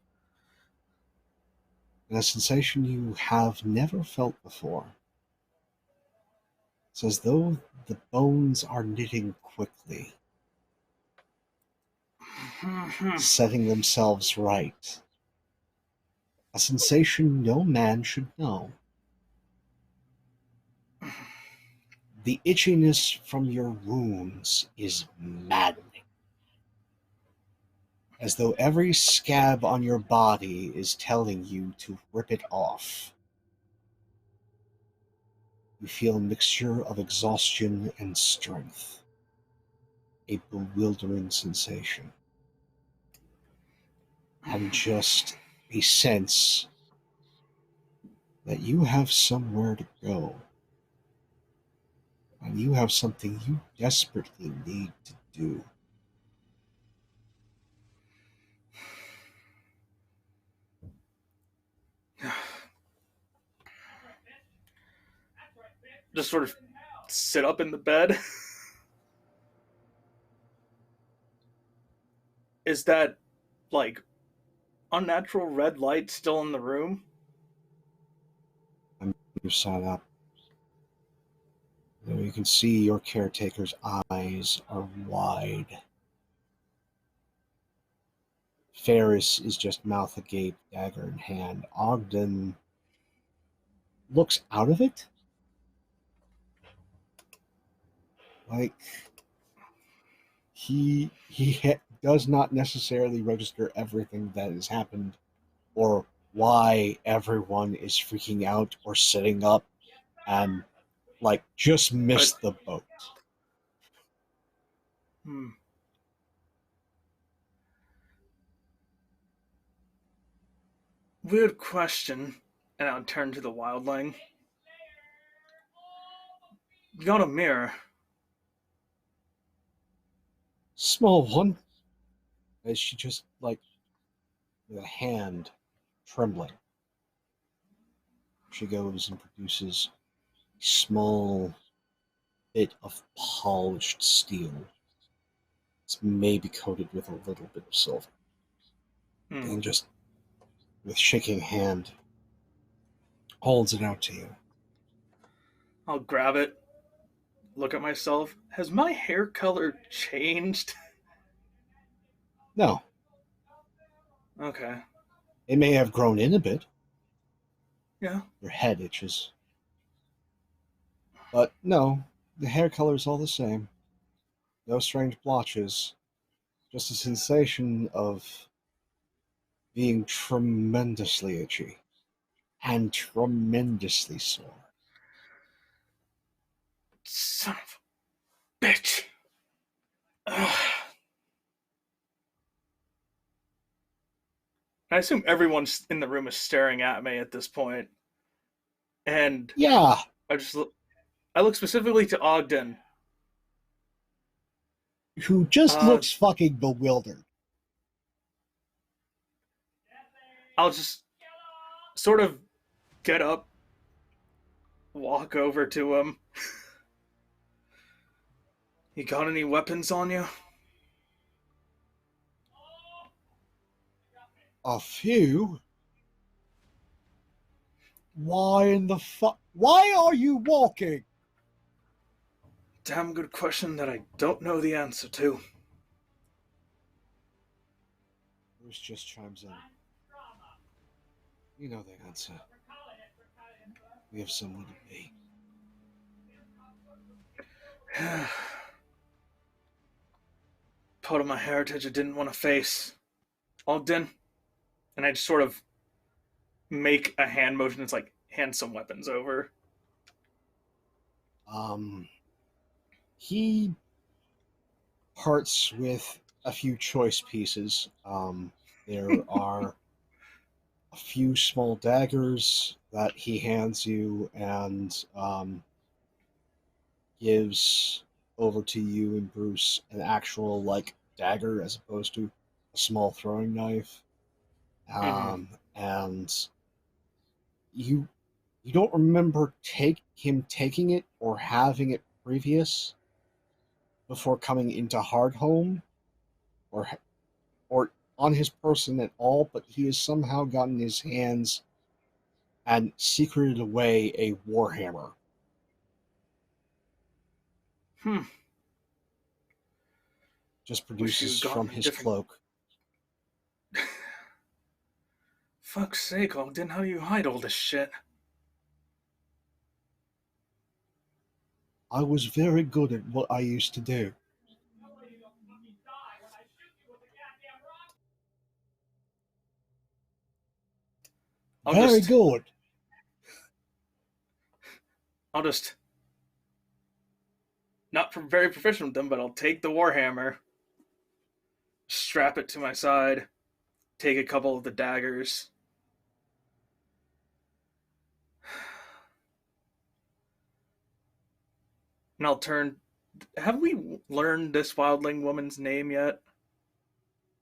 and a sensation you have never felt before. It's as though the bones are knitting quickly, setting themselves right. A sensation no man should know. The itchiness from your wounds is maddening, as though every scab on your body is telling you to rip it off. You feel a mixture of exhaustion and strength, a bewildering sensation, and just a sense that you have somewhere to go, and you have something you desperately need to do. Just sort of sit up in the bed. Is that, like, unnatural red light still in the room? You sat up. You can see your caretaker's eyes are wide. Ferris is just mouth agape, dagger in hand. Ogden looks out of it. Like he does not necessarily register everything that has happened or why everyone is freaking out or sitting up and like just missed the boat. Weird question. And I'll turn to the wildling. You got a mirror. Small one. As she just like with a hand trembling. She goes and produces a small bit of polished steel. It's maybe coated with a little bit of silver. And just with shaking hand holds it out to you. I'll grab it. Look at myself. Has my hair color changed? No. Okay. It may have grown in a bit. Yeah. Your head itches. But no, the hair color is all the same. No strange blotches. Just a sensation of being tremendously itchy and tremendously sore. Son of a bitch. Ugh. I assume everyone in the room is staring at me at this point. And yeah, I just look. I look specifically to Ogden. Who just Uh, looks fucking bewildered. I'll just sort of get up, walk over to him. You got any weapons on you? A few? Why in the fuck? Why are you walking? Damn good question that I don't know the answer to. Bruce just chimes in. You know the answer. We have someone to be. Part of my heritage I didn't want to face. Ogden. And I just sort of make a hand motion. It's like, hand some weapons over. He parts with a few choice pieces. There are a few small daggers that he hands you and gives over to you and Bruce an actual like dagger as opposed to a small throwing knife. And you don't remember him taking it or having it previous before coming into Hardhome or on his person at all, but he has somehow gotten his hands and secreted away a warhammer. Just Wish produces you'd from gotten his different. cloak. Fuck's sake, Ogden, how do you hide all this shit? I was very good at what I used to do. Very good. I'll just not very proficient with them, but I'll take the warhammer, strap it to my side, take a couple of the daggers. And I'll turn. Have we learned this wildling woman's name yet?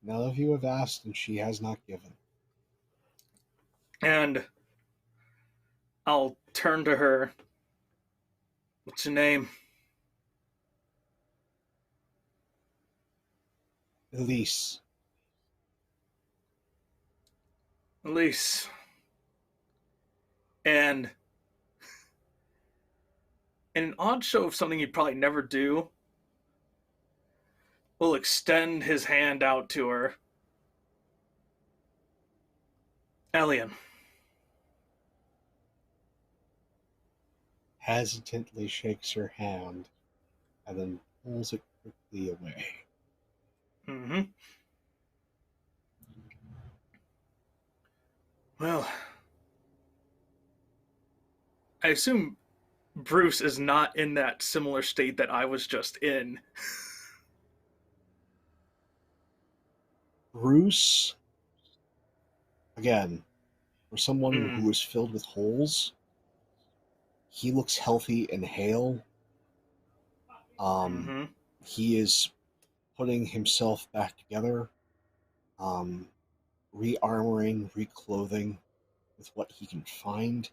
None of you have asked, and she has not given. And I'll turn to her. What's your name? Elise. Elise. And in an odd show of something you'd probably never do, will extend his hand out to her. Elyon. Hesitantly shakes her hand and then pulls it quickly away. Well, I assume Bruce is not in that similar state that I was just in. Bruce, again, for someone who is filled with holes, he looks healthy and hale. He is putting himself back together, re-armoring, reclothing with what he can find.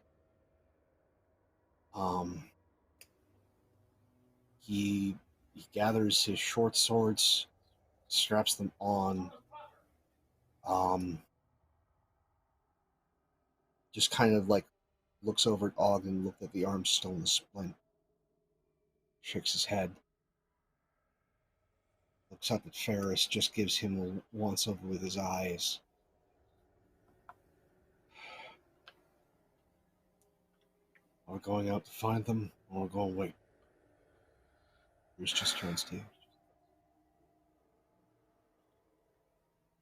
He gathers his short swords, straps them on, just kind of like looks over at Ogden, looked at the arm still in the splint, shakes his head, looks up at Ferris, just gives him a once over with his eyes. Are we going out to find them, or are we going to wait? Bruce just turns to you.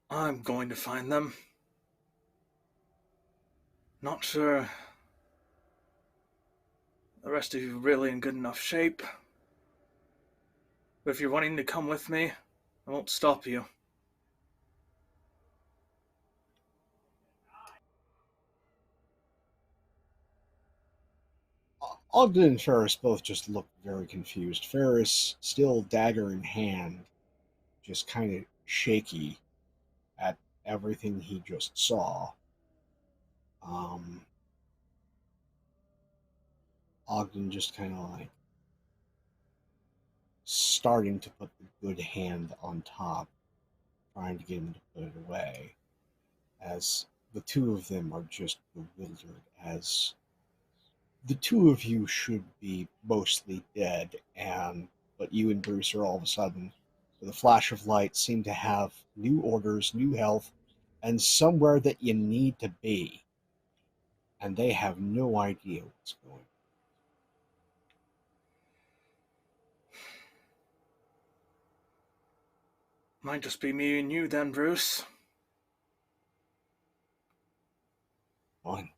I'm going to find them. Not sure the rest of you really in good enough shape. But if you're wanting to come with me, I won't stop you. Ogden and Ferris both just look very confused. Ferris, still dagger in hand, just kind of shaky at everything he just saw. Ogden just kind of like starting to put the good hand on top, trying to get him to put it away, as the two of them are just bewildered, as the two of you should be mostly dead, but you and Bruce are all of a sudden, with a flash of light, seem to have new orders, new health, and somewhere that you need to be. And they have no idea what's going on. Might just be me and you then, Bruce. Fine.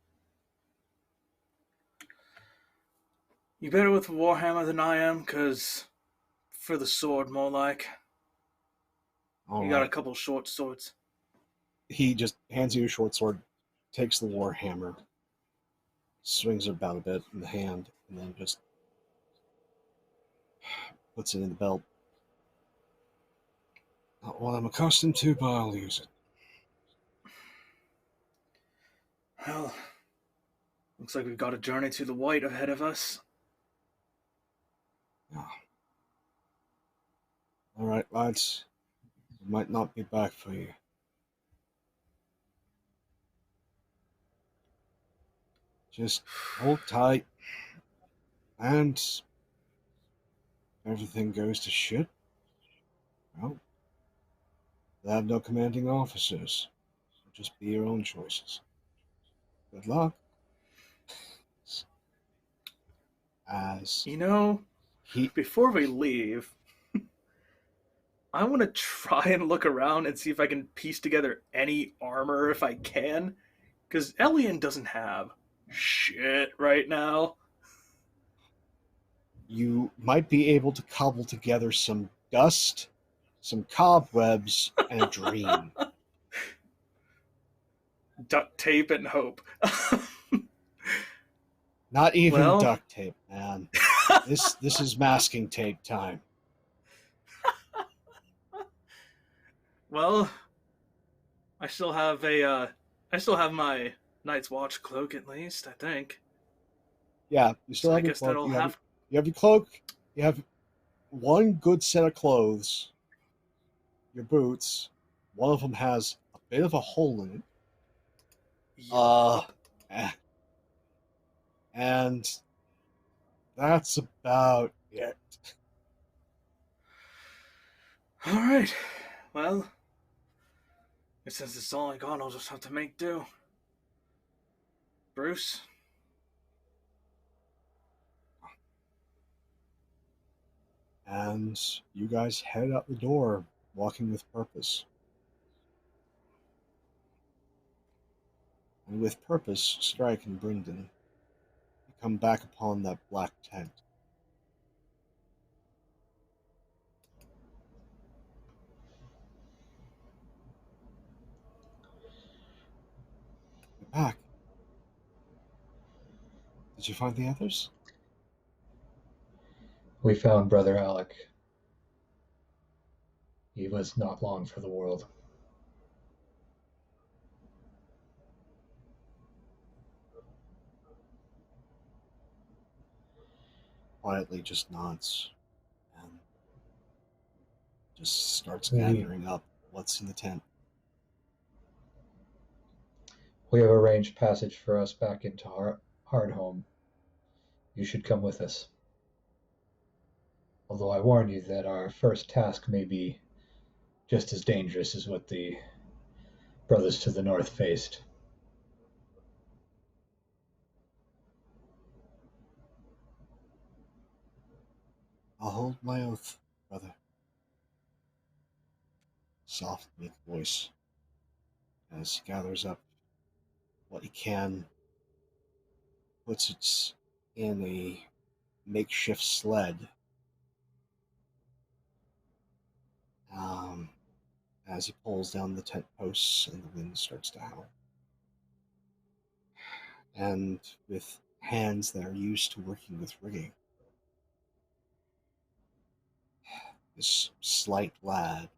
You better with Warhammer than I am, 'cause for the sword, more like. All you right. got a couple short swords. He just hands you a short sword, takes the war hammer, swings it about a bit in the hand, and then just puts it in the belt. Not what I'm accustomed to, but I'll use it. Well, looks like we've got a journey to the White ahead of us. Yeah. All right, lads. We might not be back for you. Just hold tight, and if everything goes to shit, well, they have no commanding officers. It'll just be your own choices. Good luck. As You know, he, before we leave, I want to try and look around and see if I can piece together any armor if I can. Because Elyon doesn't have shit right now. you might be able to cobble together some dust, some cobwebs, and a dream. Duct tape and hope. Not even Well, duct tape, man. This is masking tape time. well, I still have my Night's Watch cloak at least, I think. Yeah, you still So I have your guess cloak. that'll You have. have your cloak. You have one good set of clothes. Your boots. One of them has a bit of a hole in it. Yup. Eh, and that's about it. Alright. Well, since it's all I got, I'll just have to make do. Bruce? And you guys head out the door, walking with purpose. And with purpose, Stryke and Bryndon, you come back upon that black tent. You're back. Did you find the others? We found Brother Alec. He was not long for the world. Quietly just nods and just starts We gathering up what's in the tent. have arranged passage for us back into Hardhome. You should come with us. Although I warn you that our first task may be just as dangerous as what the brothers to the north faced. I'll hold my oath, brother. Soft, meek voice as he gathers up what he can, puts it in a makeshift sled. Um, as he pulls down the tent posts and the wind starts to howl. And with hands that are used to working with rigging. This slight lad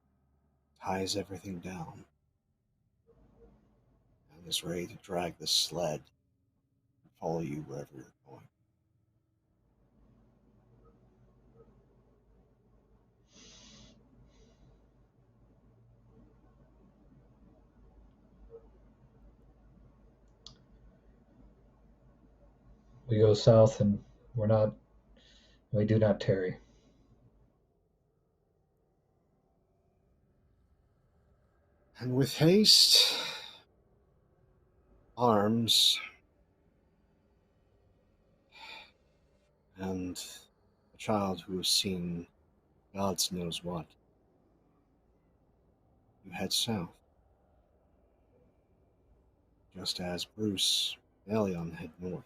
ties everything down and is ready to drag the sled and follow you wherever you're going. We go south, and we do not tarry. And with haste, arms, and a child who has seen God's knows what, you head south, just as Bruce and Elyon head north.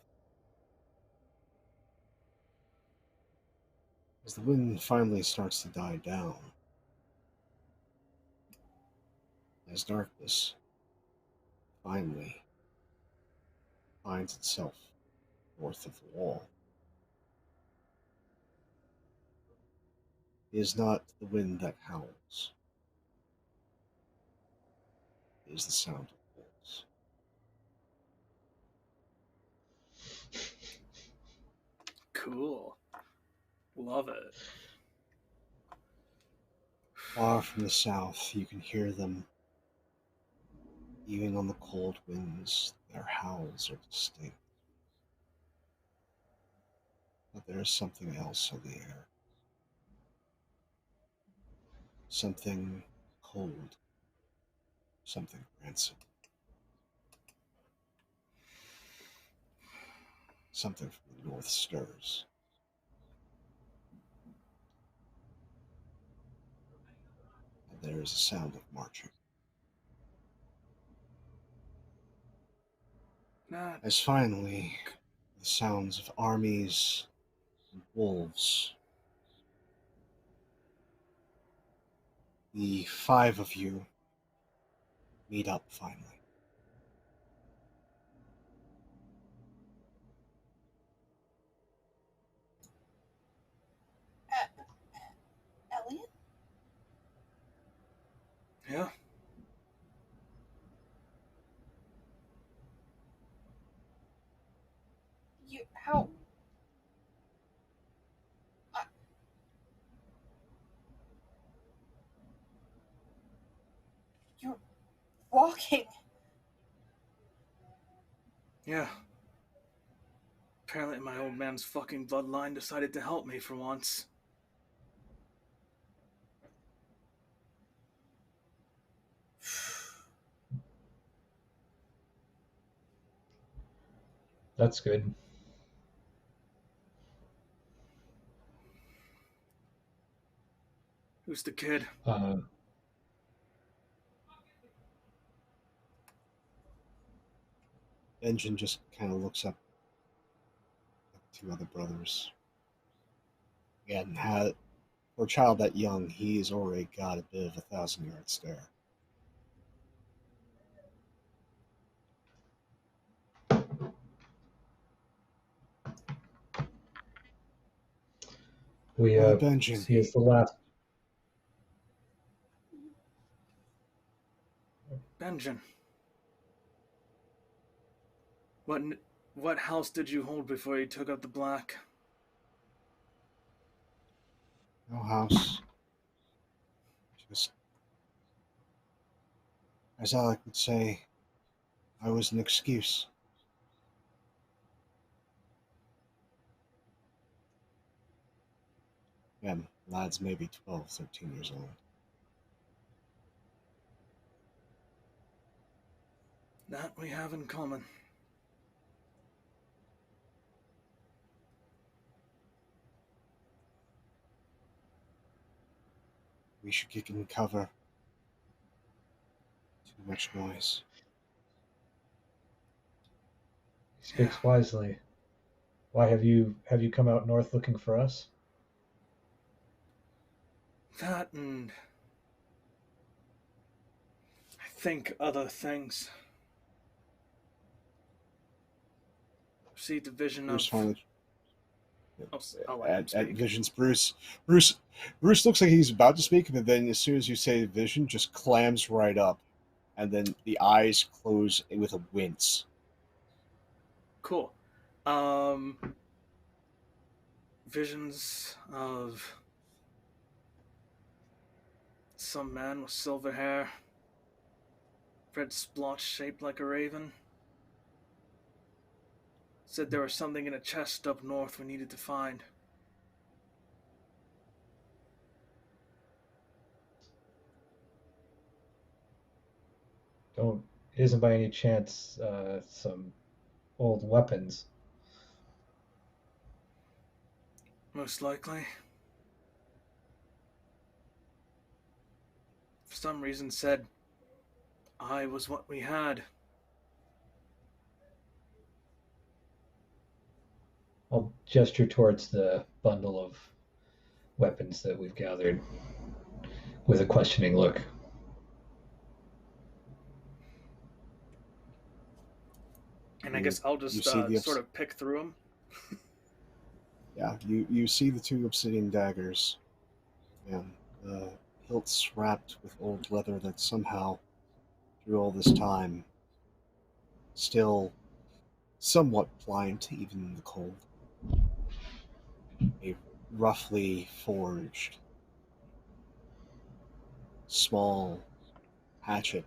As the wind finally starts to die down, as darkness finally finds itself north of the wall, it is not the wind that howls, it is the sound of wolves. Cool. Love it. Far from the south, you can hear them. Even on the cold winds, their howls are distinct. But there is something else in the air. Something cold. Something rancid. Something from the north stirs. And there is a sound of marching. As finally, the sounds of armies and wolves. The 5 of you meet up finally. Elyon? Yeah. How? You're walking. Yeah. Apparently my old man's fucking bloodline decided to help me for once. That's good. Who's the kid? Benjamin just kind of looks up at the 2 other brothers. Again, for a child that young, he's already got a bit of a 1,000-yard stare. We Benjamin. see as the last. Benjamin. What house did you hold before you took up the black? No house. Just, as Alec would say, I was an excuse. Again, lad's maybe 12, 13 years old. That we have in common. We should get in cover. Too much noise. He speaks wisely. Why have you come out north looking for us? That and I think other things. received a vision Bruce of. finally I'll let him at speak. Vision's Bruce looks like he's about to speak, but then as soon as you say Vision, just clams right up, and then the eyes close with a wince. Cool. Visions of some man with silver hair, red splotch shaped like a raven. Said there was something in a chest up north we needed to find. It isn't by any chance some old weapons? Most likely. For some reason said I was what we had. I'll gesture towards the bundle of weapons that we've gathered with a questioning look. And I guess I'll just sort of pick through them. Yeah, you see the two obsidian daggers, and the hilts wrapped with old leather that somehow, through all this time, still somewhat pliant even in the cold. A roughly forged small hatchet,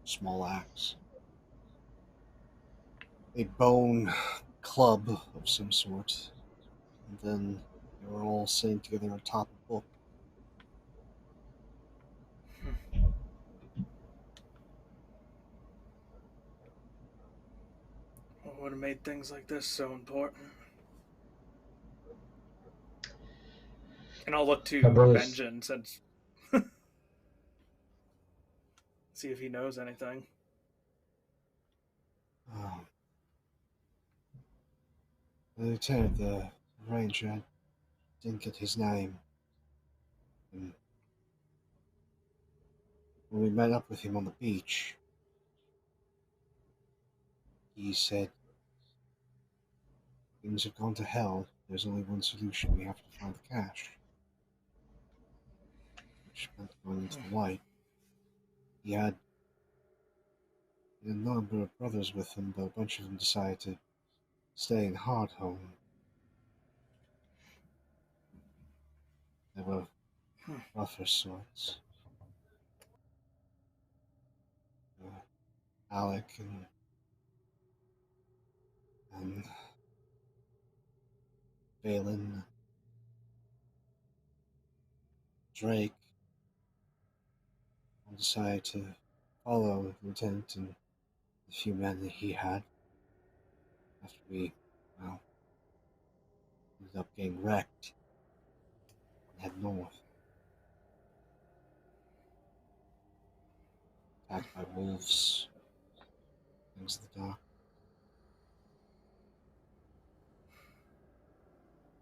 small axe, a bone club of some sort, and then they were all sitting together atop a book. What would have made things like this so important? And I'll look to Benjamin since see if he knows anything. The lieutenant, the ranger, didn't get his name. And when we met up with him on the beach, he said, things have gone to hell. There's only one solution. We have to find the cash. Which meant going into the light. He had a number of brothers with him, but a bunch of them decided to stay in Hardhome. They were rougher sorts. Alec and Valen, Drake, all decided to follow the lieutenant and the few men that he had after we, well, ended up getting wrecked and head north. Attacked by wolves, things of the dark.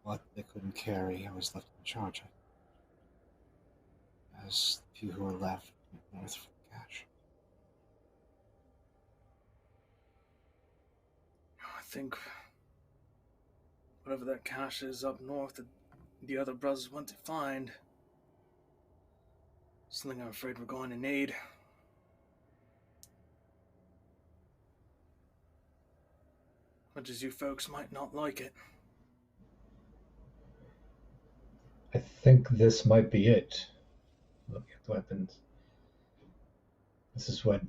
But they couldn't carry. I was left in charge of it. As the few who were left went north for the cash. I think whatever that cache is up north that the other brothers went to find, something I'm afraid we're going to need. Much as you folks might not like it. I think this might be it. Looking at the weapons. This is what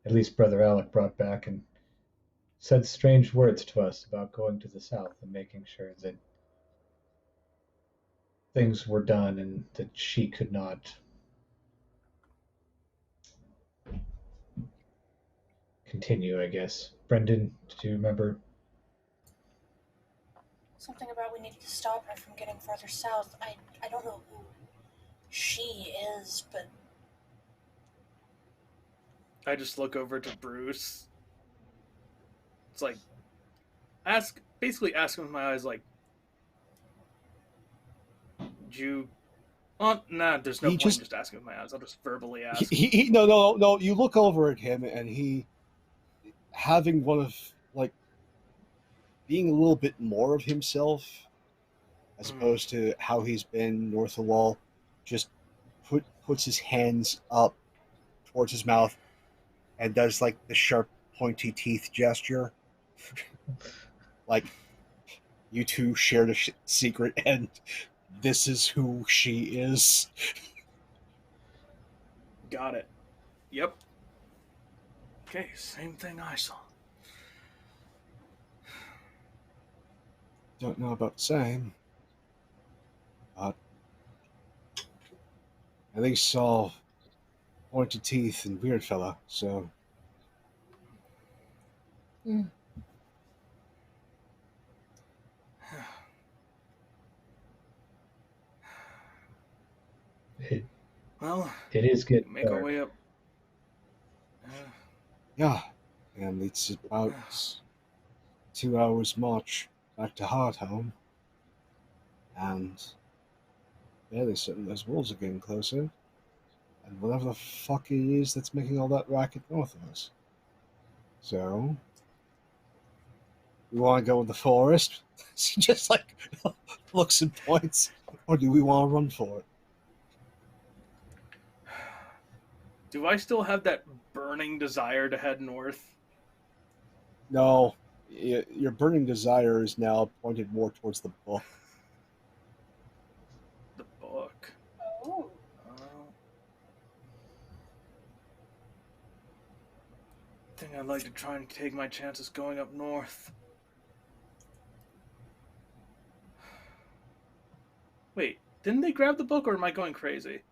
at least Brother Alec brought back and said strange words to us about going to the south and making sure that things were done and that she could not continue, I guess. Bryndon, do you remember? Something about we needed to stop her from getting further south. I don't know who she is, but I just look over to Bruce. It's like basically ask him with my eyes like, you nah, there's no point just asking with my eyes. I'll just verbally ask. No. You look over at him, and he, having one of like being a little bit more of himself as opposed to how he's been north of the wall. Just puts his hands up towards his mouth and does like the sharp, pointy teeth gesture. Like, you two shared a secret, and this is who she is. Got it. Yep. Okay, same thing I saw. Don't know about the same. But at least saw pointed teeth and weird fella, so. Yeah. Well, It is getting make our dark. way up. Yeah, and it's about 2 hours march back to Hardhome. And yeah, they're certain those wolves are getting closer. And whatever the fuck it is that's making all that racket north of us. So, we want to go in the forest? She just like looks and points. Or do we want to run for it? Do I still have that burning desire to head north? No, your burning desire is now pointed more towards the book. The book. Oh. I think I'd like to try and take my chances going up north. Wait, didn't they grab the book, or am I going crazy?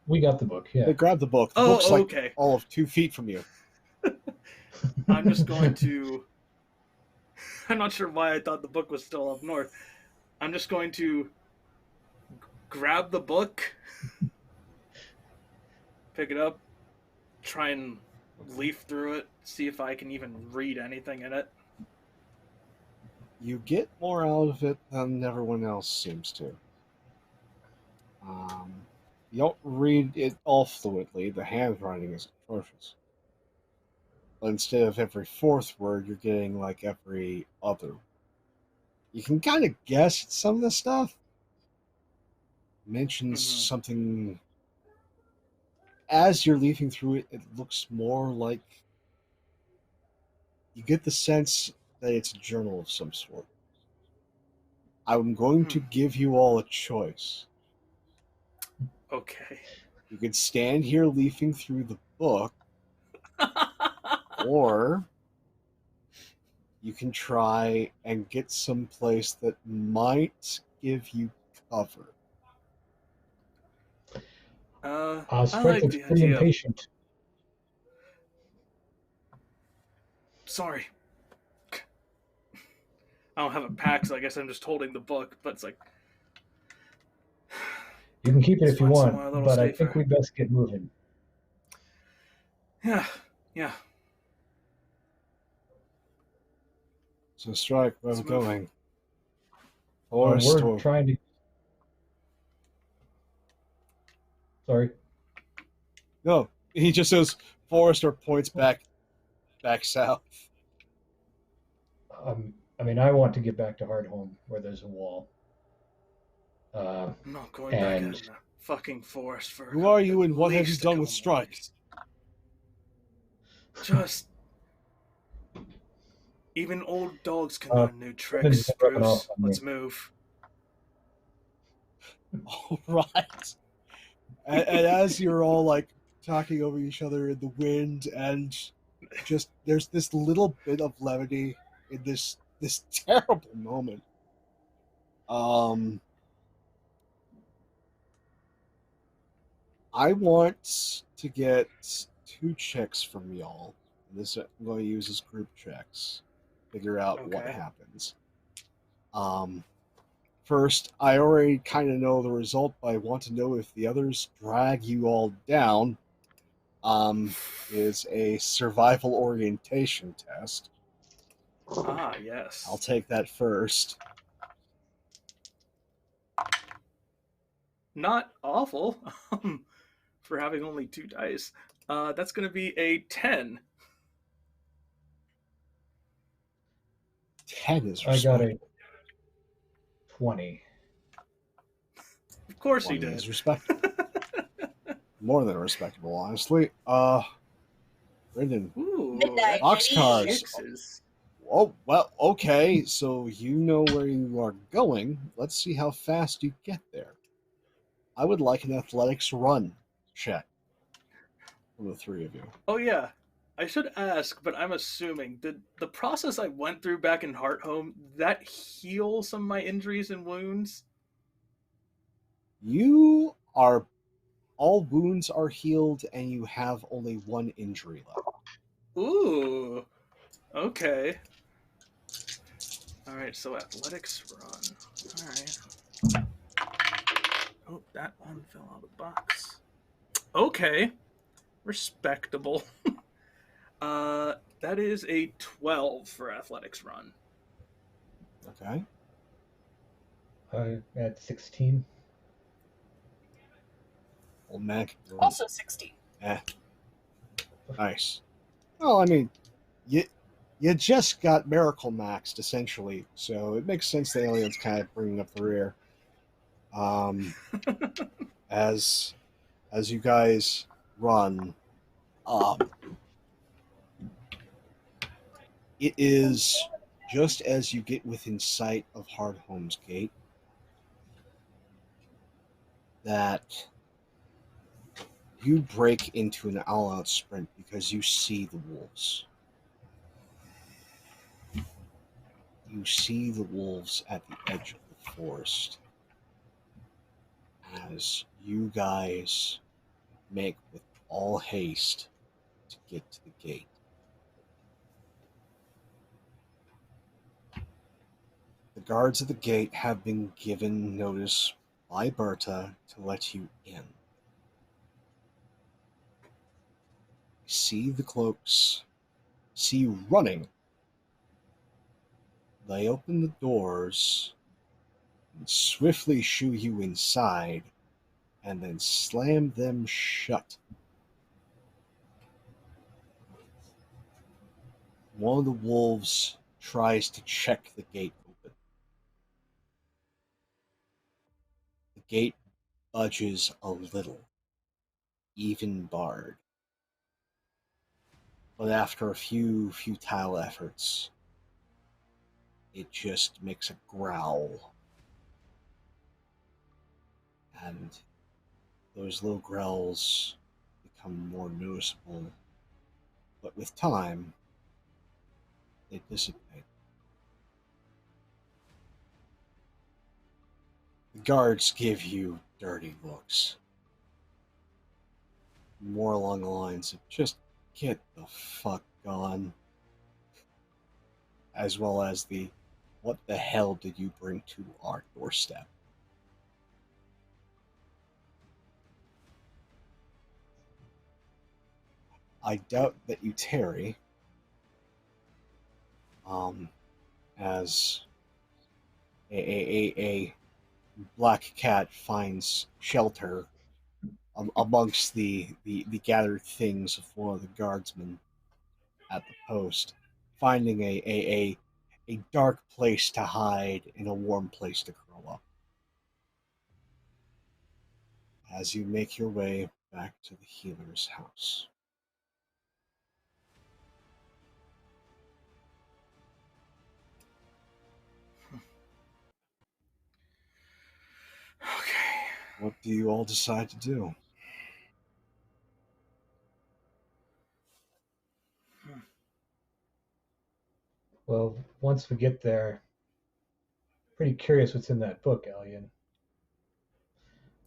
We got the book, yeah. They grab the book. The Oh, book's like okay. all of 2 feet from you. I'm just going to... I'm not sure why I thought the book was still up north. I'm just going to grab the book, pick it up, try and leaf through it, see if I can even read anything in it. You get more out of it than everyone else seems to. You don't read it all fluently. The handwriting is atrocious. But instead of every fourth word, you're getting like every other. You can kind of guess at some of the stuff. Mentions something. As you're leafing through it, it looks more like. You get the sense that it's a journal of some sort. I'm going to give you all a choice. Okay. You could stand here leafing through the book, or you can try and get someplace that might give you cover. I Strike like looks the pretty idea. impatient. Sorry. I don't have a pack, so I guess I'm just holding the book, but it's like... You can keep it Let's if you find want, somewhere a little but I safer. think we best get moving. Yeah. So, Stryke, where are we Let's move. going? Forest We're or... trying to... Sorry. No, he just says forest or points back south. I mean, I want to get back to Hardhome, where there's a wall. I'm not going back in the fucking forest for... Who are you and what have you least a done with couple Stryke? days. Just... Even old dogs can learn new tricks, Bruce. Let's move. All right. And as you're all like talking over each other in the wind, and just there's this little bit of levity in this terrible moment. I want to get 2 checks from y'all. This I'm going to use as group checks. Figure out what happens. First, I already kind of know the result, but I want to know if the others drag you all down. Is a survival orientation test. Ah, yes. I'll take that first. Not awful for having only 2 dice. That's going to be a 10. 10 is I got a respectable. 20. Of course he 20 did. is respectable. More than respectable, honestly. Bryndon. Ooh, Midnight that's Boxcars. sixes. Oh, well, okay. So you know where you are going. Let's see how fast you get there. I would like an athletics run check from the three of you. Oh yeah, I should ask, but I'm assuming did the process I went through back in Hearthome that heal some of my injuries and wounds? You are all wounds are healed, and you have only one injury left. Ooh, okay. All right, so athletics run. All right. Oh, that one fell out of the box. Okay, respectable. That is a 12 for athletics run. Okay. At 16. Old man. Also 16. Eh. Nice. Well, I mean, you just got miracle maxed essentially, so it makes sense the alien's kind of bringing up the rear. As you guys run, um, it is just as you get within sight of Hardhome's gate that you break into an all-out sprint because you see the wolves. You see the wolves at the edge of the forest as you guys make with all haste to get to the gate. The guards at the gate have been given notice by Berta to let you in. See the cloaks, see you running. They open the doors and swiftly shoo you inside and then slam them shut. One of the wolves tries to check the gate open. The gate budges a little, even barred. But after a few futile efforts, it just makes a growl. And those little growls become more noticeable. But with time, they dissipate. The guards give you dirty looks. More along the lines of just get the fuck gone. As well as the what the hell did you bring to our doorstep? I doubt that you tarry, as a black cat finds shelter amongst the gathered things of one of the guardsmen at the post, finding a dark place to hide and a warm place to curl up. As you make your way back to the healer's house. Okay. What do you all decide to do? Well, once we get there, pretty curious what's in that book, Elyon.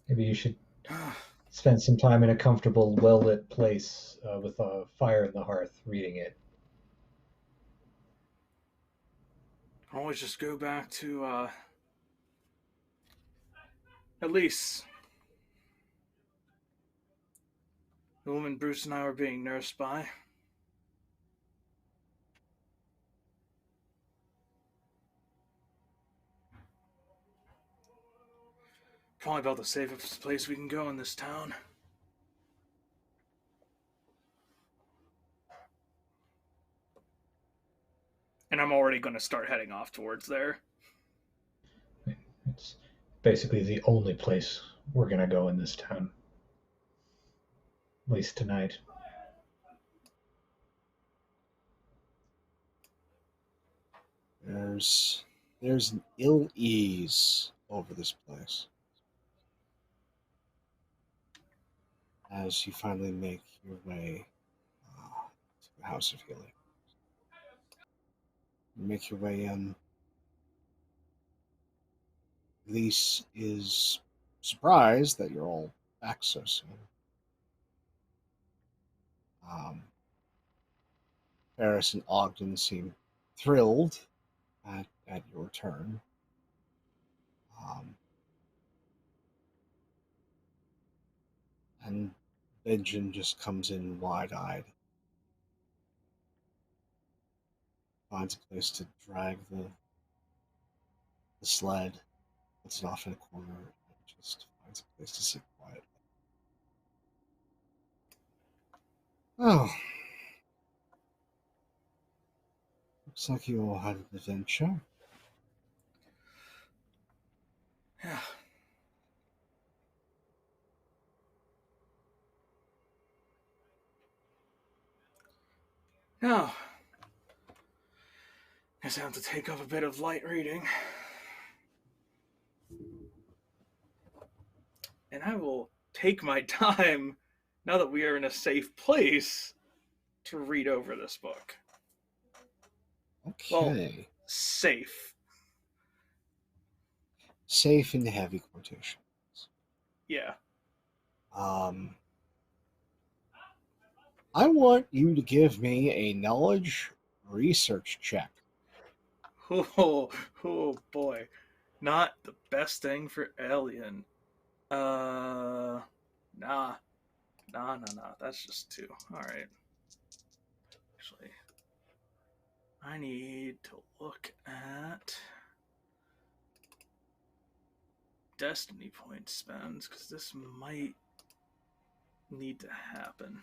Maybe you should spend some time in a comfortable, well-lit place with a fire in the hearth reading it. Always just go back to at least the woman Bruce and I were being nursed by. Probably about the safest place we can go in this town. And I'm already going to start heading off towards there. It's basically the only place we're gonna go in this town. At least tonight. There's an ill ease over this place as you finally make your way to the House of Healing. You make your way in. Lise is surprised that you're all back so soon. Paris and Ogden seem thrilled at your return. And Benjamin just comes in wide-eyed. Finds a place to drag the sled, puts it off in a corner, and just finds a place to sit quietly. Oh. Looks like you all had an adventure. Yeah. Now, guess I have to take up a bit of light reading. And I will take my time, now that we are in a safe place, to read over this book. Okay. Well, safe. Safe in heavy quotations. Yeah. I want you to give me a knowledge research check. Oh boy. Not the best thing for Elyon. Nah. That's just 2. Alright. Actually, I need to look at Destiny point spends, because this might need to happen.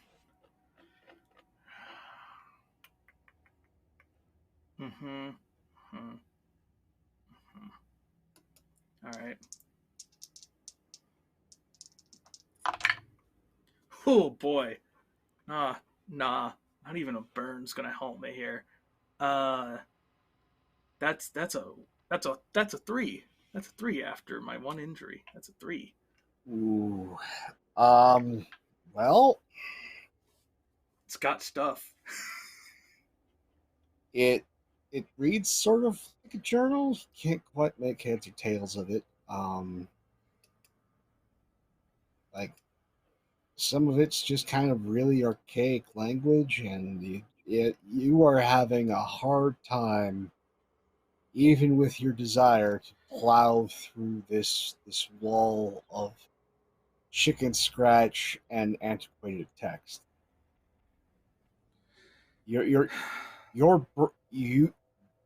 Alright. Oh boy. Nah. Not even a burn's gonna help me here. That's a 3. That's a 3 after my 1 injury. That's a 3. Ooh. Well, It's got stuff. it reads sort of like a journal. Can't quite make heads or tails of it. Like some of it's just kind of really archaic language, and you are having a hard time, even with your desire to plow through this wall of chicken scratch and antiquated text.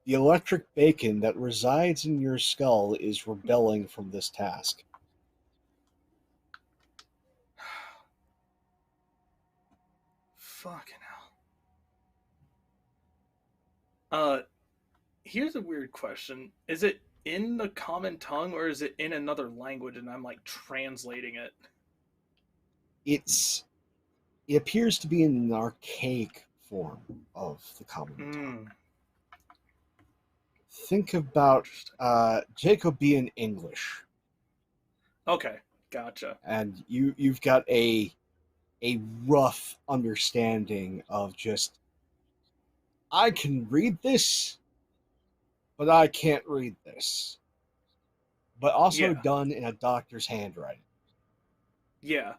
The electric bacon that resides in your skull is rebelling from this task. Fucking hell. Here's a weird question. Is it in the common tongue or is it in another language and I'm like translating it? It appears to be in an archaic form of the common tongue. Think about Jacobean English. Okay, gotcha. And you've got a rough understanding of just, I can read this, but I can't read this. But also done in a doctor's handwriting. Yeah.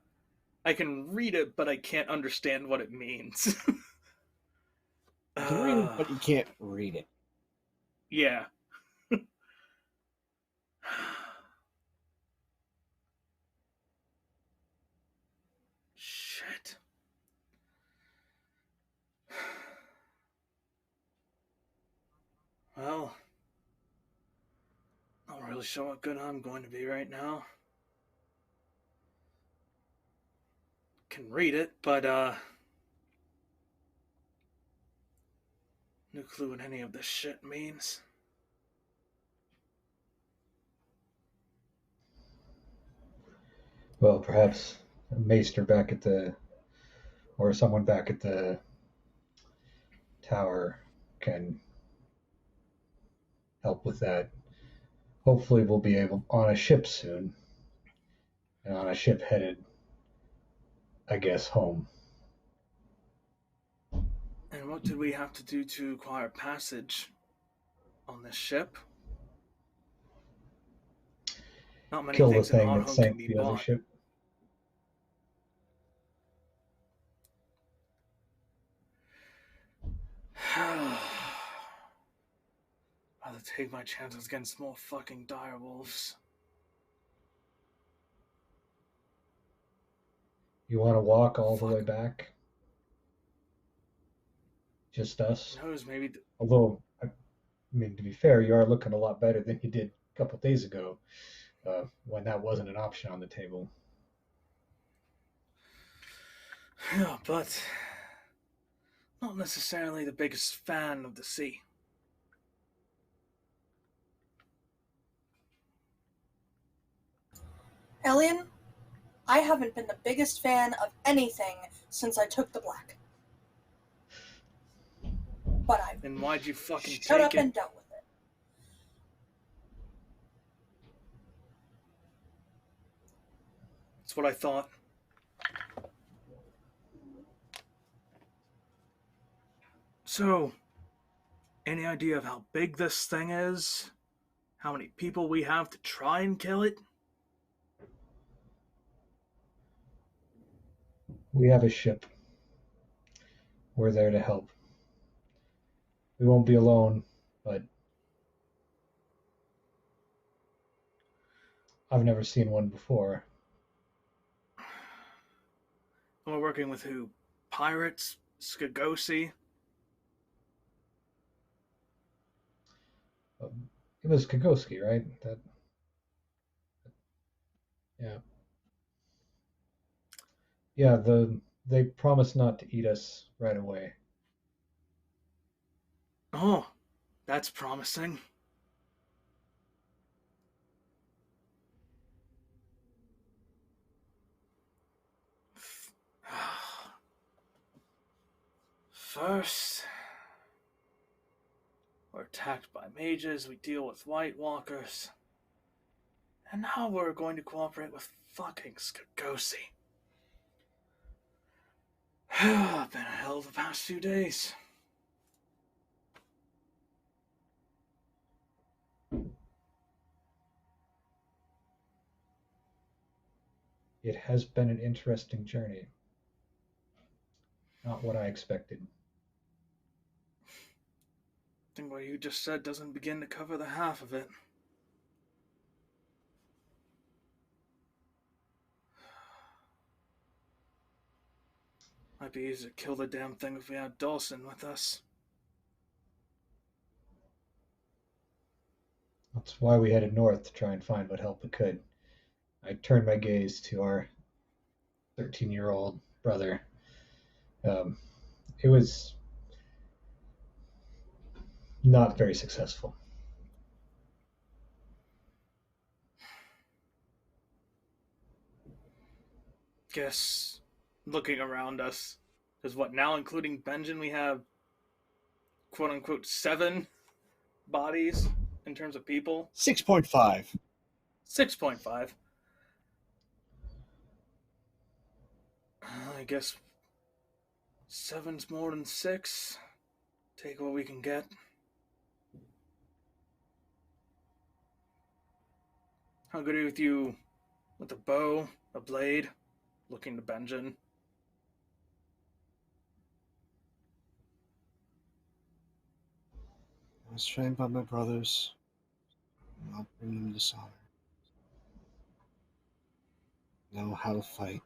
I can read it, but I can't understand what it means. You can read it, but you can't read it. Yeah. Shit. Well, not really sure what good I'm going to be right now. Can read it, but No clue what any of this shit means. Well, perhaps a maester back at the, or someone back at the tower can help with that. Hopefully, we'll be able on a ship soon, and on a ship headed, I guess, home. And what did we have to do to acquire passage on this ship? Not many Kill the things in thing that Hardhome can sank be the other bought. ship. I'd rather take my chances against more fucking direwolves. You want to walk all the Fuck. way back? Just us? Who knows, maybe... Although, I mean, to be fair, you are looking a lot better than you did a couple days ago, when that wasn't an option on the table. Yeah, but... not necessarily the biggest fan of the sea. Elyon, I haven't been the biggest fan of anything since I took the black. But I've Then why'd you fucking shut take up it? and dealt with it. That's what I thought. So, any idea of how big this thing is? How many people we have to try and kill it? We have a ship. We're there to help. We won't be alone, but I've never seen one before. We're working with who? Pirates? Skagosi? It was Kogoski, right? That. Yeah. Yeah, they promised not to eat us right away. Oh, that's promising. First, we're attacked by mages, we deal with White Walkers. And now we're going to cooperate with fucking Skagosi. Been a hell of the past few days. It has been an interesting journey. Not what I expected. I think what you just said doesn't begin to cover the half of it. Might be easy to kill the damn thing if we had Dawsin with us. That's why we headed north to try and find what help we could. I turned my gaze to our 13-year-old brother. It was not very successful. Guess, looking around us, because what now, including Benjamin, we have quote unquote 7 bodies in terms of people. 6.5. 6.5. I guess 7's more than 6. Take what we can get. How good are you with you with a bow, a blade, looking to Benjamin? I was trained by my brothers. I'll bring them dishonor. Know how to fight.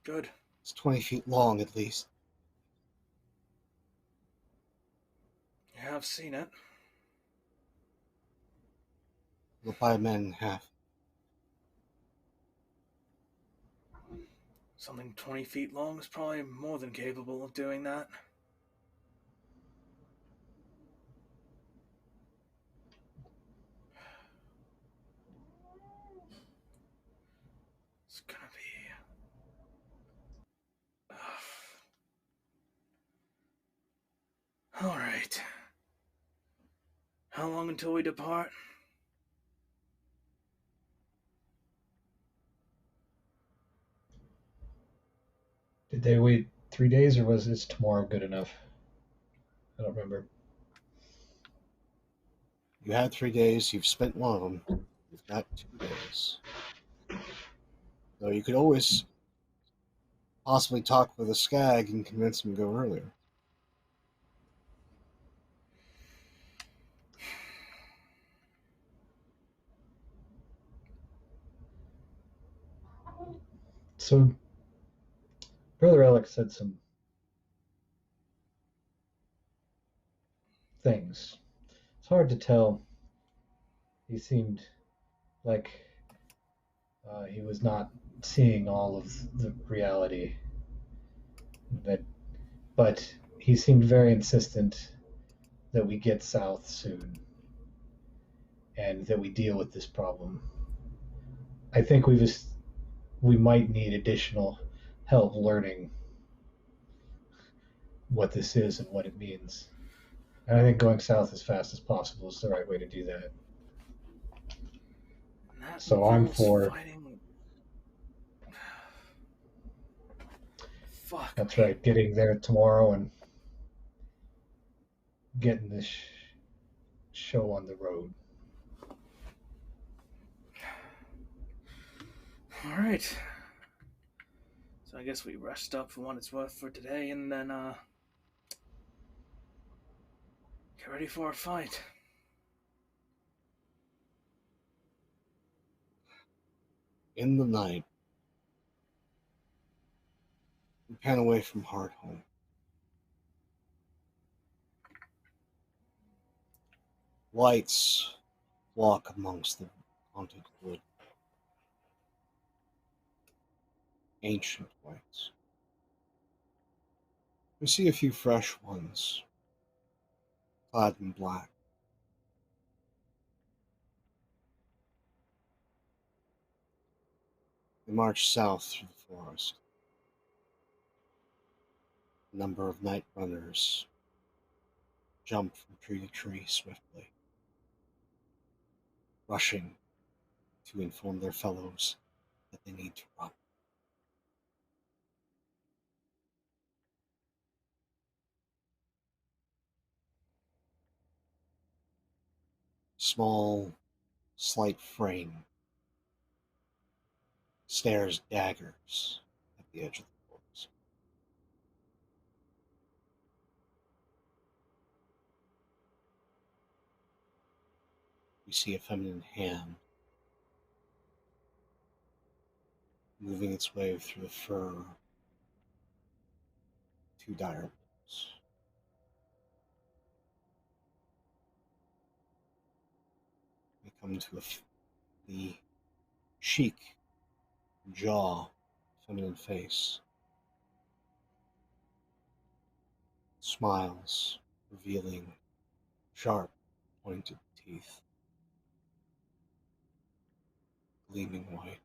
Good. It's 20 feet long at least. You have seen it. We'll buy a man in half. Something 20 feet long is probably more than capable of doing that. It's gonna be... All right. How long until we depart? Did they wait 3 days, or was this tomorrow good enough? I don't remember. You had 3 days. You've spent one of them. You've got 2 days. So you could always possibly talk with a skag and convince him to go earlier. So, Brother Alex said some things. It's hard to tell. He seemed like he was not seeing all of the reality. But he seemed very insistent that we get south soon and that we deal with this problem. I think we might need additional help learning what this is and what it means. And I think going south as fast as possible is the right way to do that. So I'm for fighting. Fuck. That's right, getting there tomorrow and getting this show on the road. All right. So I guess we rest up for what it's worth for today, and then get ready for a fight. In the night, you pan away from Hardhome. Lights walk amongst the haunted wood. Ancient lights. We see a few fresh ones, clad in black. They march south through the forest. A number of night runners jump from tree to tree swiftly, rushing to inform their fellows that they need to run. Small, slight frame stares daggers at the edge of the forest. We see a feminine hand moving its way through the fur. Two dire wolves. We come to the cheek, jaw, feminine face. Smiles, revealing sharp, pointed teeth, gleaming white.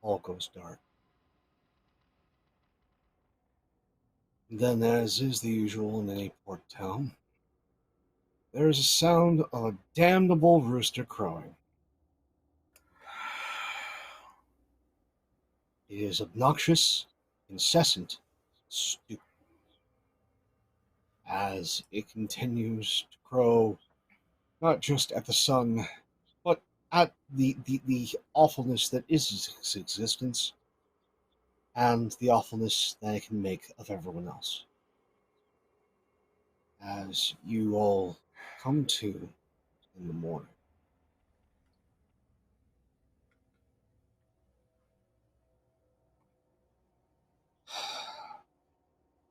All goes dark. And then, as is the usual in any port town, there is a sound of a damnable rooster crowing. It is obnoxious, incessant, stupid. As it continues to crow, not just at the sun, but at the awfulness that is its existence, and the awfulness that it can make of everyone else. As you all come to in the morning.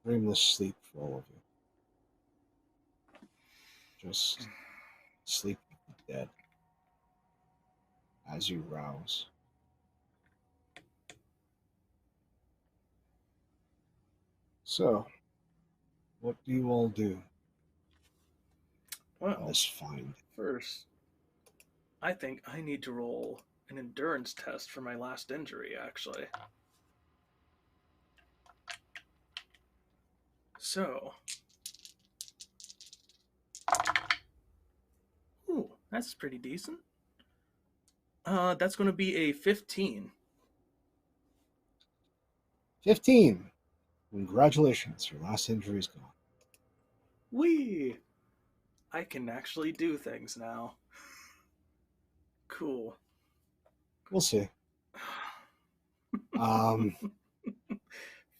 Dreamless sleep for all of you. Just sleep dead. As you rouse. So, what do you all do on Well, this find? first, I think I need to roll an endurance test for my last injury, actually. So, ooh, that's pretty decent. That's going to be a 15. 15. Congratulations, your last injury is gone. Whee! I can actually do things now. Cool. We'll see. Um,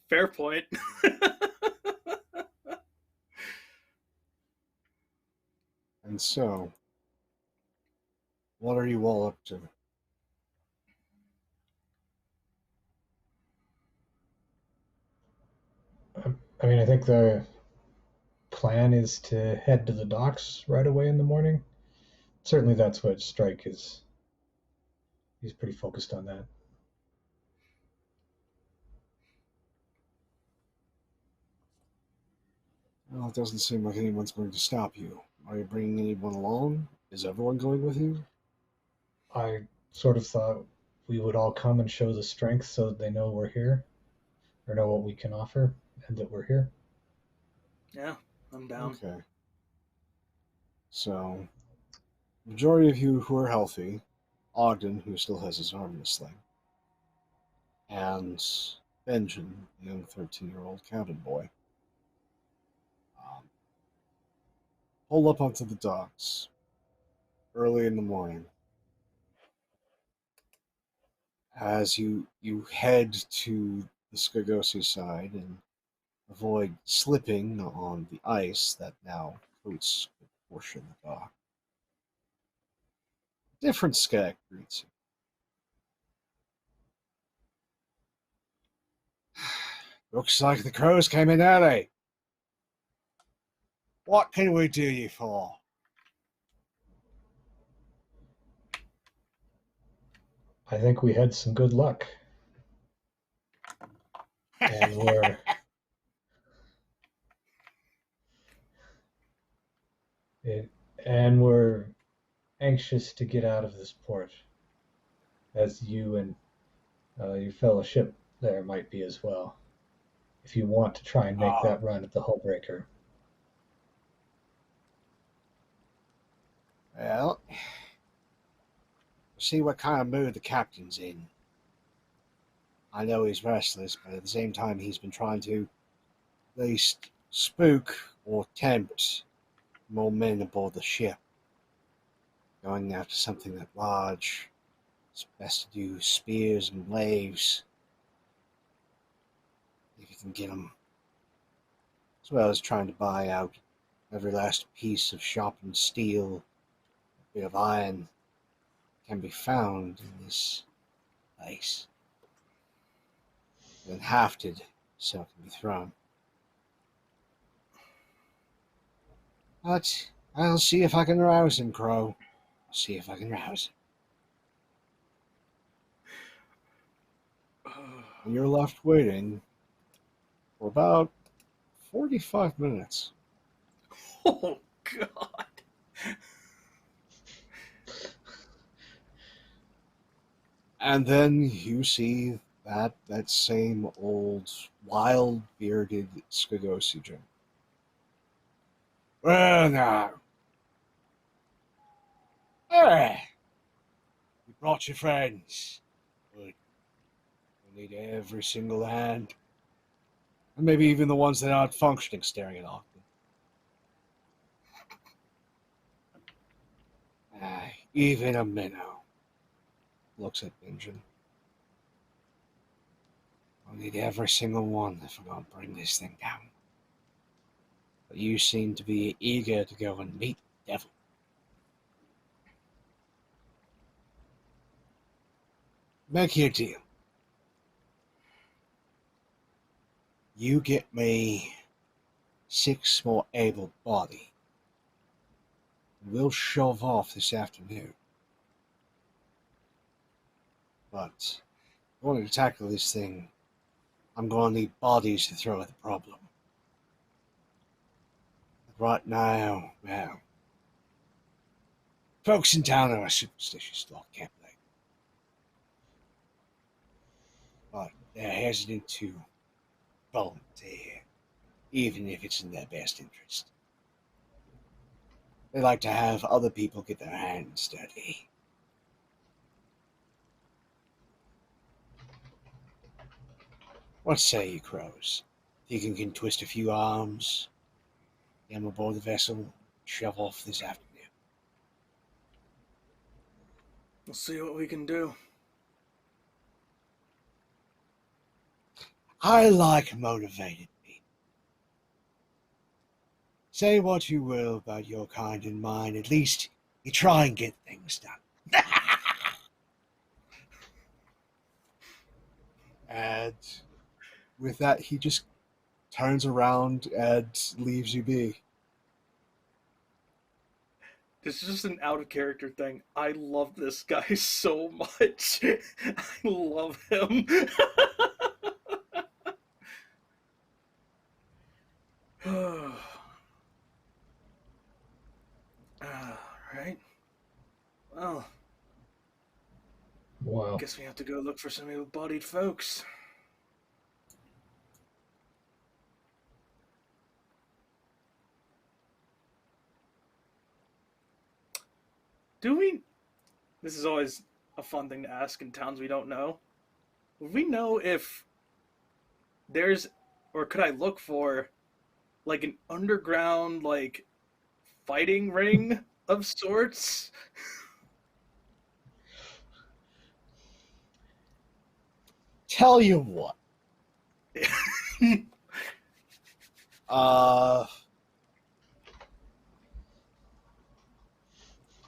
Fair point. and so, what are you all up to? I mean, I think the plan is to head to the docks right away in the morning. Certainly, that's what Stryke is. He's pretty focused on that. Well, it doesn't seem like anyone's going to stop you. Are you bringing anyone along? Is everyone going with you? I sort of thought we would all come and show the strength so that they know we're here, or know what we can offer, and that we're here. Yeah, I'm down. Okay. So, majority of you who are healthy, Ogden, who still has his arm in a sling, and Benjamin, the young 13-year-old cabin boy, pull up onto the docks early in the morning. As you head to the Skagosi side and avoid slipping on the ice that now coats a good portion of the dock. Different skag greets you. Looks like the crows came in early. What can we do you for? I think we had some good luck. And we're anxious to get out of this port, as you and your fellowship there might be as well, if you want to try and make that run at the Hullbreaker. Well, see what kind of mood the captain's in. I know he's restless, but at the same time he's been trying to at least spook or tempt more men aboard the ship. Going after something that large, it's best to do spears and laves, if you can get them, as well as trying to buy out every last piece of sharpened steel, a bit of iron can be found in this place. Then hafted, so it can be thrown. But I'll see if I can rouse him, Crow. I'll see if I can rouse him. And you're left waiting for about 45 minutes. Oh, God. And then you see that same old, wild-bearded Skagosi Jim. Well, now. Hey! You brought your friends. Good. We need every single hand. And maybe even the ones that aren't functioning staring at Ogden. Even a minnow. Looks at Benjamin. We'll need every single one if we're going to bring this thing down. But you seem to be eager to go and meet the devil. Make your deal. You get me 6 more able-bodied We'll shove off this afternoon. But in order to tackle this thing, I'm going to need bodies to throw at the problem. Right now, well, folks in town are a superstitious lot, can't they? But they're hesitant to volunteer, even if it's in their best interest. They like to have other people get their hands dirty. What say you, crows? Think you can twist a few arms, get them aboard the vessel, shove off this afternoon? We'll see what we can do. I like motivated people. Say what you will about your kind and mine, at least you try and get things done. And with that, he just turns around and leaves you be. It's just an out of character thing. I love this guy so much. I love him. Right. Well, Wow. guess we have to go look for some able-bodied folks. Do we? This is always a fun thing to ask in towns we don't know. Would we know if there's, or could I look for, like an underground, like, fighting ring of sorts? Tell you what.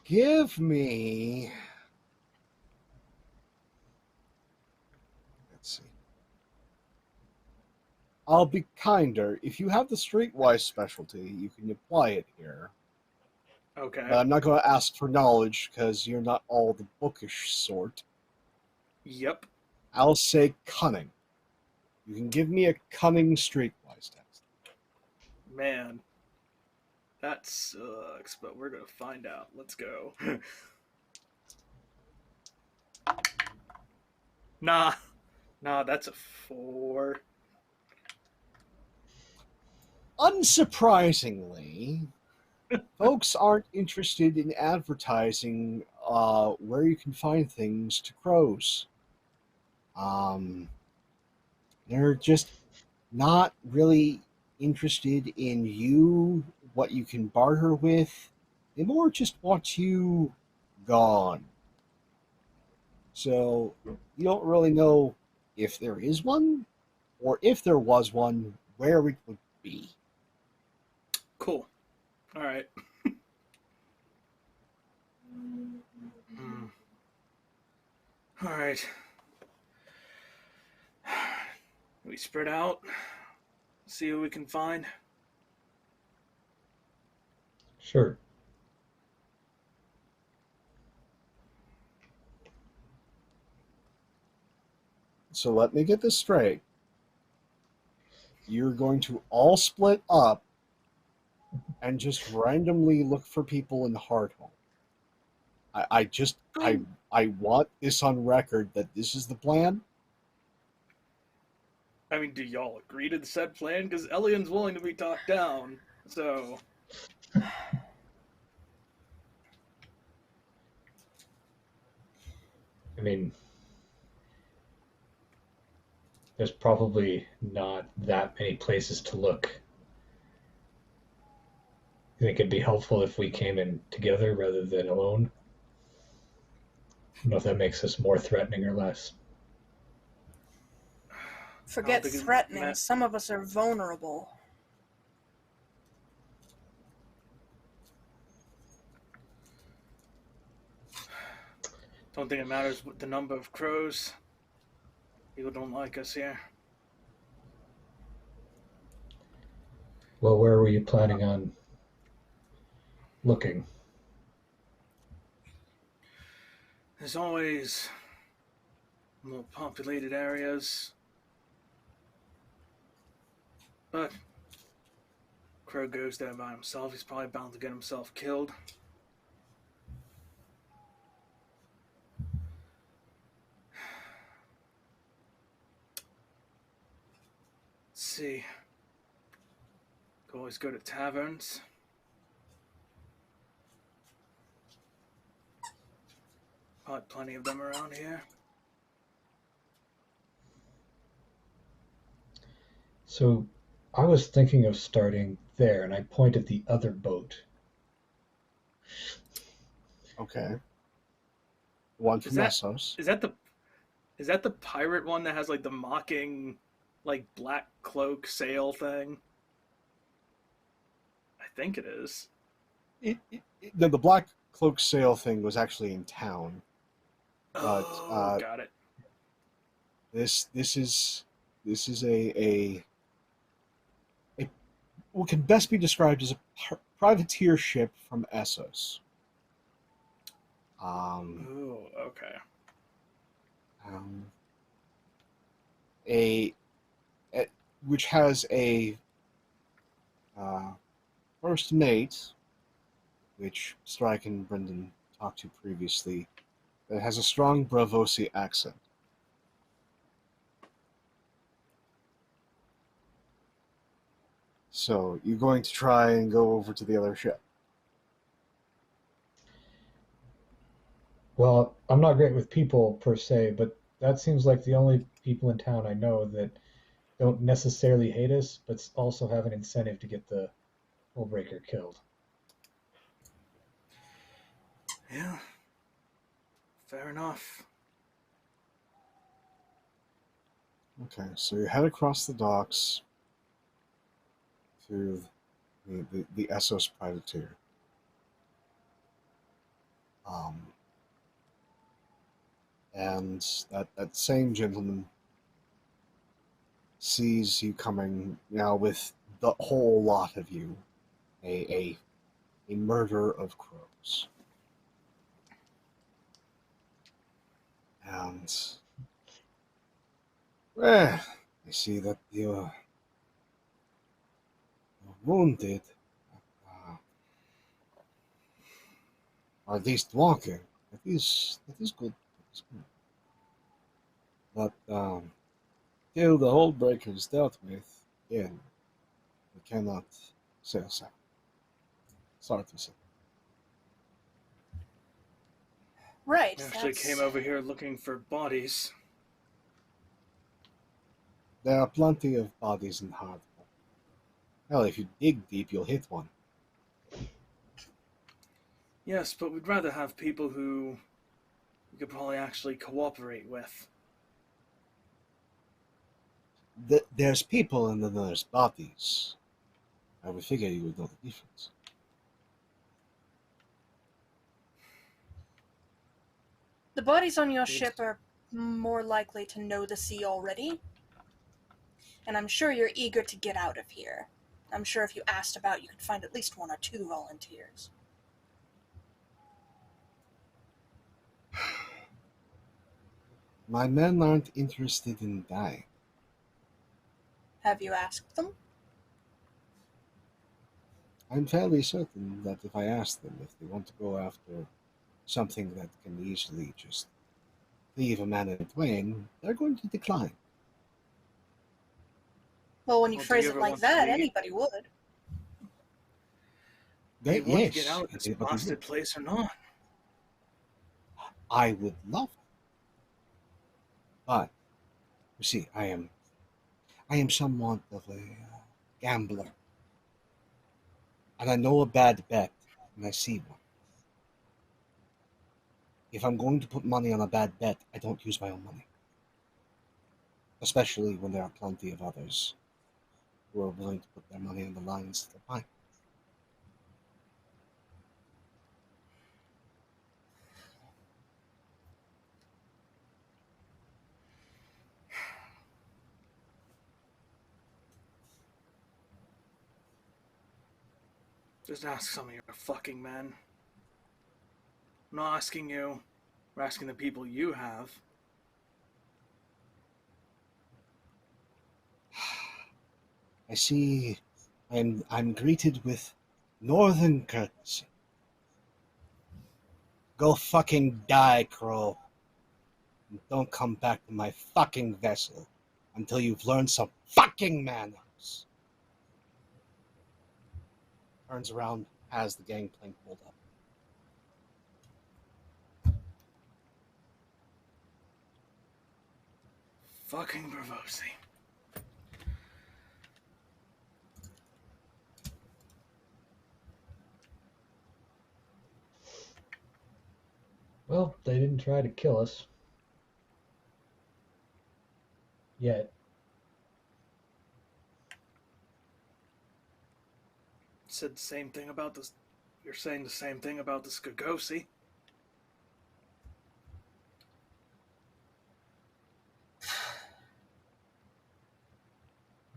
Give me. Let's see. I'll be kinder. If you have the streetwise specialty, you can apply it here. Okay. But I'm not going to ask for knowledge because you're not all the bookish sort. Yep. I'll say cunning. You can give me a cunning streetwise test. Man. That sucks, but we're gonna find out. Let's go. Nah, that's a 4. Unsurprisingly, folks aren't interested in advertising where you can find things to crows. They're just not really interested in you, what you can barter with. They more just want you gone. So you don't really know if there is one, or if there was one, where it would be. Cool. All right. All right. We spread out. See what we can find. Sure. So let me get this straight. You're going to all split up and just randomly look for people in Hardhome. I want this on record that this is the plan. I mean, do y'all agree to the said plan? Because Elyon's willing to be talked down, so... I mean, there's probably not that many places to look. I think it'd be helpful if we came in together rather than alone. I don't know if that makes us more threatening or less. Forget threatening. Some of us are vulnerable. Don't think it matters what the number of crows. People don't like us here. Well, where were you planning on looking? There's always more populated areas, but Crow goes there by himself. He's probably bound to get himself killed. Let's see. Could always go to taverns. Probably plenty of them around here. So I was thinking of starting there, and I point at the other boat. Okay. One from Is that Essos. is that the pirate one that has like the mocking, like black cloak sail thing? I think it is. The Black Cloak Sail thing was actually in town. But Got it. this is a what can best be described as a privateer ship from Essos. Oh, okay. A which has a first mate, which Stryke and Bryndon talked to previously, that has a strong Bravosi accent. So you're going to try and go over to the other ship. Well, I'm not great with people per se, but that seems like the only people in town I know that don't necessarily hate us, but also have an incentive to get the Hullbreaker killed. Yeah. Fair enough. Okay, so you head across the docks to the Essos privateer. And that same gentleman sees you coming now with the whole lot of you, a murder of crows. And I see that you're wounded, or at least walking. That is good. But till the whole breaker is dealt with, again, we cannot sail south. Sorry to say. Right. We actually came over here looking for bodies. There are plenty of bodies in Hardcore. Hell, if you dig deep, you'll hit one. Yes, but we'd rather have people who we could probably actually cooperate with. There's people and then there's bodies. I would figure you would know the difference. The bodies on your ship are more likely to know the sea already. And I'm sure you're eager to get out of here. I'm sure if you asked about, you could find at least one or two volunteers. My men aren't interested in dying. Have you asked them? I'm fairly certain that if I ask them if they want to go after something that can easily just leave a man in twain, they're going to decline. Well, when you Well, do phrase you it ever like want to that, leave? anybody would. Do you want to Yes, get out of this but blasted place or not? I would love it. But you see, I am somewhat of a gambler, and I know a bad bet when I see one. If I'm going to put money on a bad bet, I don't use my own money, especially when there are plenty of others who are willing to put their money on the line instead of mine. Just ask some of your fucking men. I'm not asking you We're asking the people you have. I see I'm greeted with northern courtesy. Go fucking die, Crow. And don't come back to my fucking vessel until you've learned some fucking manners. Turns around, has the gangplank pulled up. Fucking Bravosi. Well, they didn't try to kill us. Yet. Said the same thing about this. You're saying the same thing about the Skagosi.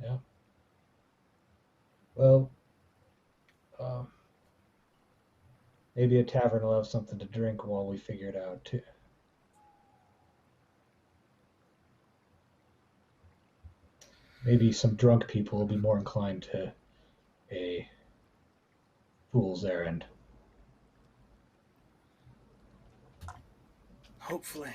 Yeah. Well, maybe a tavern will have something to drink while we figure it out, too. Maybe some drunk people will be more inclined to a fool's errand. Hopefully.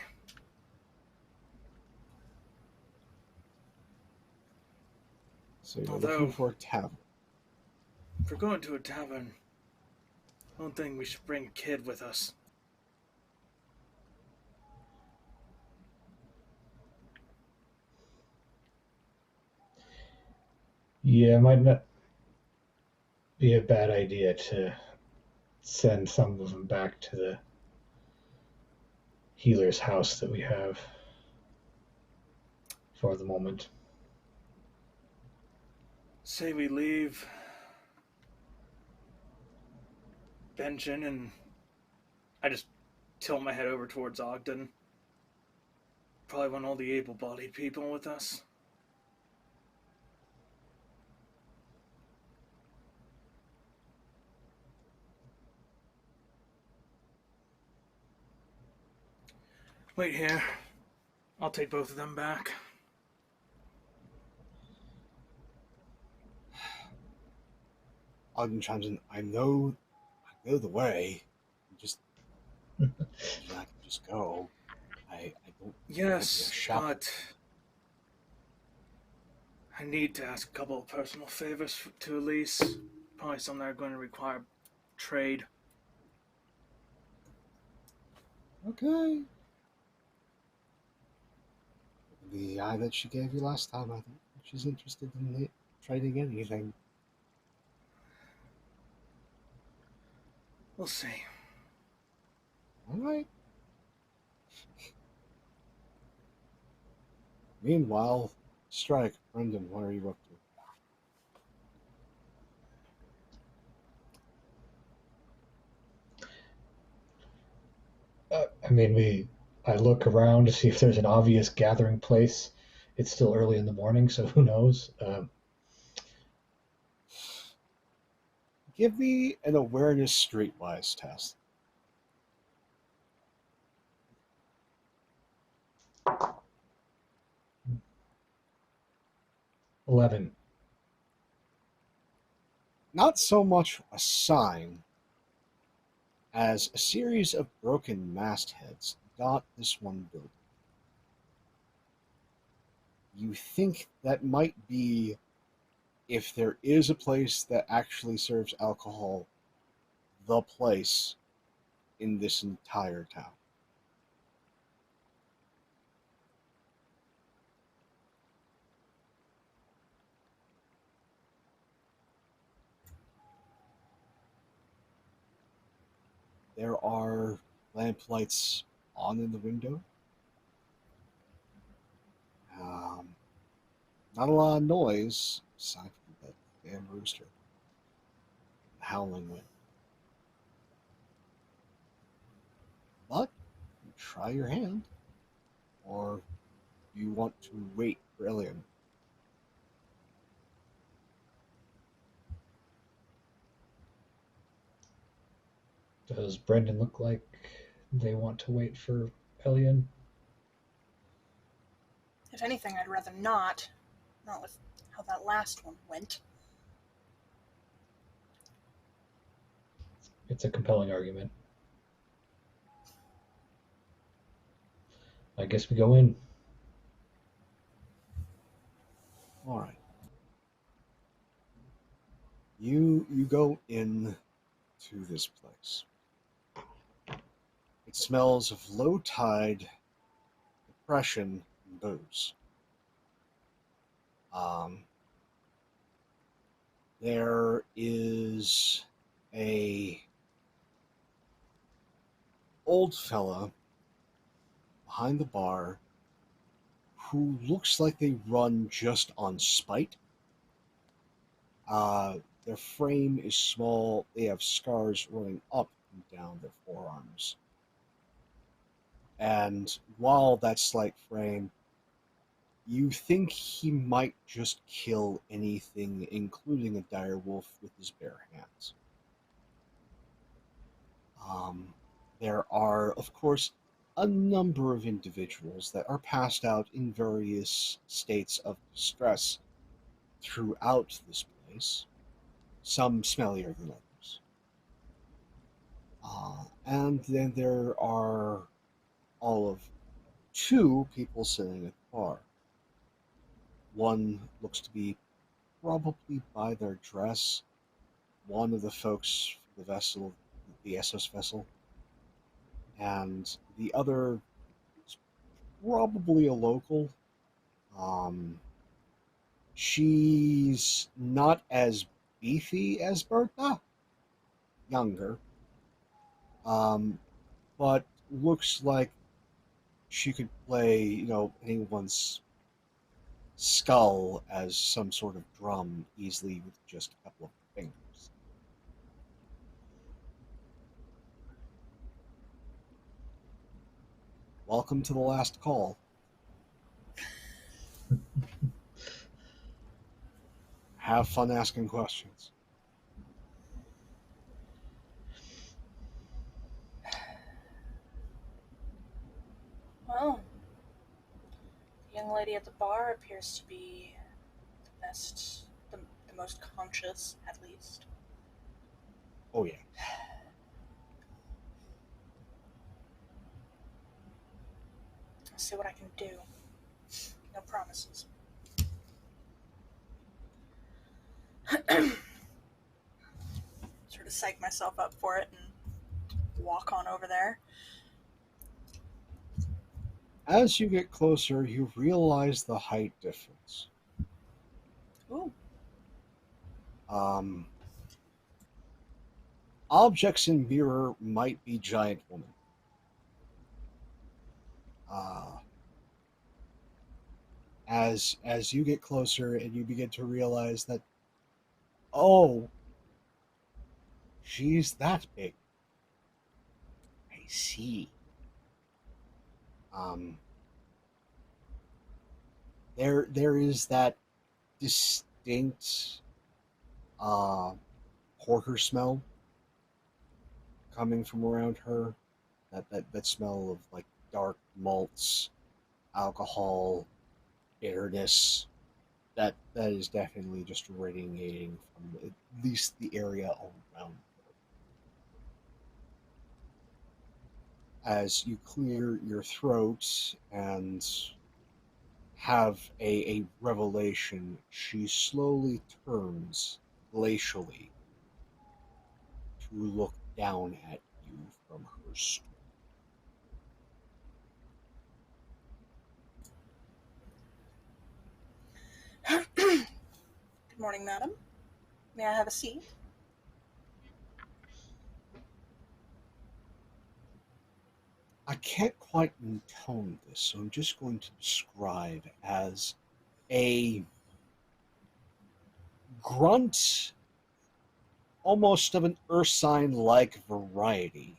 So you're Although, looking for a tavern. if we're going to a tavern, I don't think we should bring a kid with us. Yeah, it might not be a bad idea to send some of them back to the healer's house that we have for the moment. Say we leave Benjen, and I just tilt my head over towards Ogden. Probably want all the able-bodied people with us. Wait here. I'll take both of them back. Ogden chimes in, I know the way. I can just go. I don't. Yes, but I need to ask a couple of personal favors to Elise. Probably some that are going to require trade. Okay. The eye that she gave you last time, I think she's interested in trading anything. We'll see. All right. Meanwhile, Stryke, Bryndon, what are you up to? I look around to see if there's an obvious gathering place. It's still early in the morning, so who knows? Give me an awareness streetwise test. 11. Not so much a sign as a series of broken mastheads dot this one building. You think that might be, if there is a place that actually serves alcohol, the place in this entire town. There are lamp lights on in the window. Not a lot of noise, aside from that damn rooster. The howling wind. But, you try your hand. Or you want to wait for Elyon? Does Bryndon look like they want to wait for Elyon? If anything, I'd rather not. Not with how that last one went. It's a compelling argument. I guess we go in. All right. You go in to this place. It smells of low tide, depression, and booze. There is a old fella behind the bar who looks like they run just on spite. Their frame is small. They have scars running up and down their forearms. And while that slight frame, you think he might just kill anything, including a dire wolf, with his bare hands. There are, of course, a number of individuals that are passed out in various states of distress throughout this place, some smellier than others. And then there are all of two people sitting at the bar. One looks to be, probably by their dress, one of the folks from the vessel, the Essos vessel, and the other is probably a local. She's not as beefy as Bertha, younger, but looks like she could play, anyone's skull as some sort of drum easily with just a couple of fingers. Welcome to the last call. Have fun asking questions. Well, the young lady at the bar appears to be the most conscious, at least. Oh, yeah. I'll see what I can do. No promises. Sort of psych myself up for it and walk on over there. As you get closer, you realize the height difference. Ooh. Objects in mirror might be giant woman. As you get closer and you begin to realize that, oh, she's that big. I see. There is that distinct porter smell coming from around her. That smell of like dark malts, alcohol, bitterness. That is definitely just radiating from at least the area around her. As you clear your throat and have a revelation, she slowly turns glacially to look down at you from her stool. Good morning, madam. May I have a seat? I can't quite intone this, so I'm just going to describe as a grunt, almost of an ursine-like variety,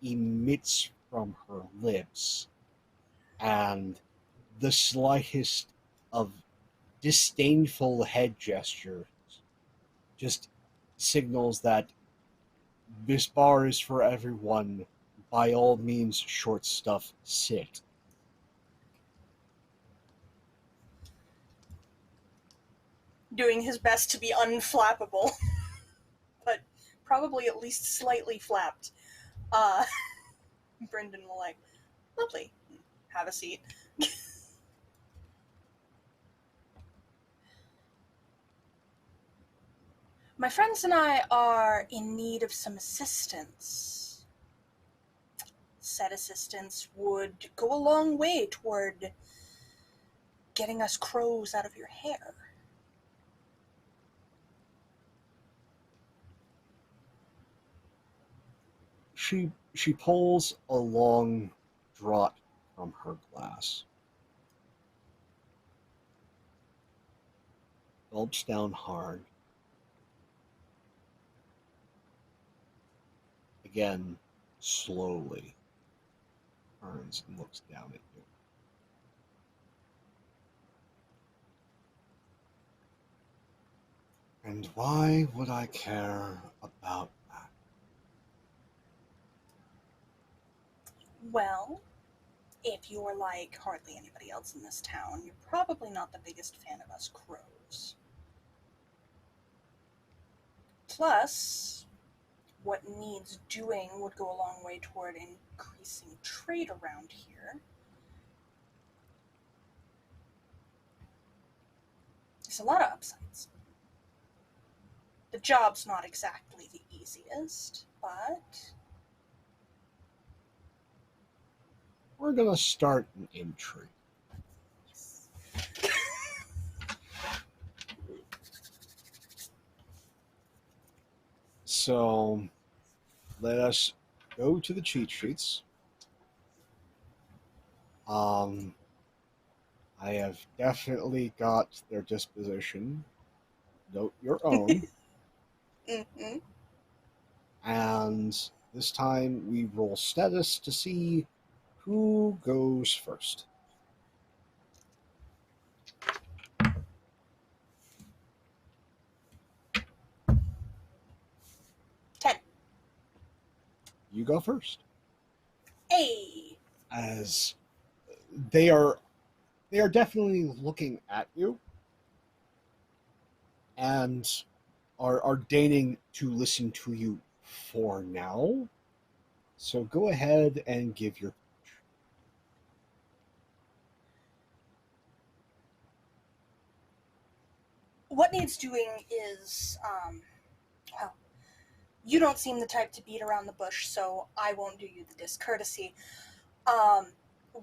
emits from her lips, and the slightest of disdainful head gestures just signals that This bar is for everyone. By all means, short stuff, sit. Doing his best to be unflappable, but probably at least slightly flapped. Bryndon will like, lovely, have a seat. My friends and I are in need of some assistance. Said assistance would go a long way toward getting us crows out of your hair. She pulls a long draught from her glass. Gulps down hard. Again, slowly turns and looks down at you. And why would I care about that? Well, if you're like hardly anybody else in this town, you're probably not the biggest fan of us crows. Plus, what needs doing would go a long way toward increasing trade around here. There's a lot of upsides. The job's not exactly the easiest, but We're gonna start an intrigue. So let us go to the cheat sheets. I have definitely got their disposition. Note your own. mm-hmm. And this time we roll status to see who goes first. You go first. Hey! As they are definitely looking at you and are deigning to listen to you for now. So go ahead and give your pitch. What needs doing is, well, you don't seem the type to beat around the bush, so I won't do you the discourtesy.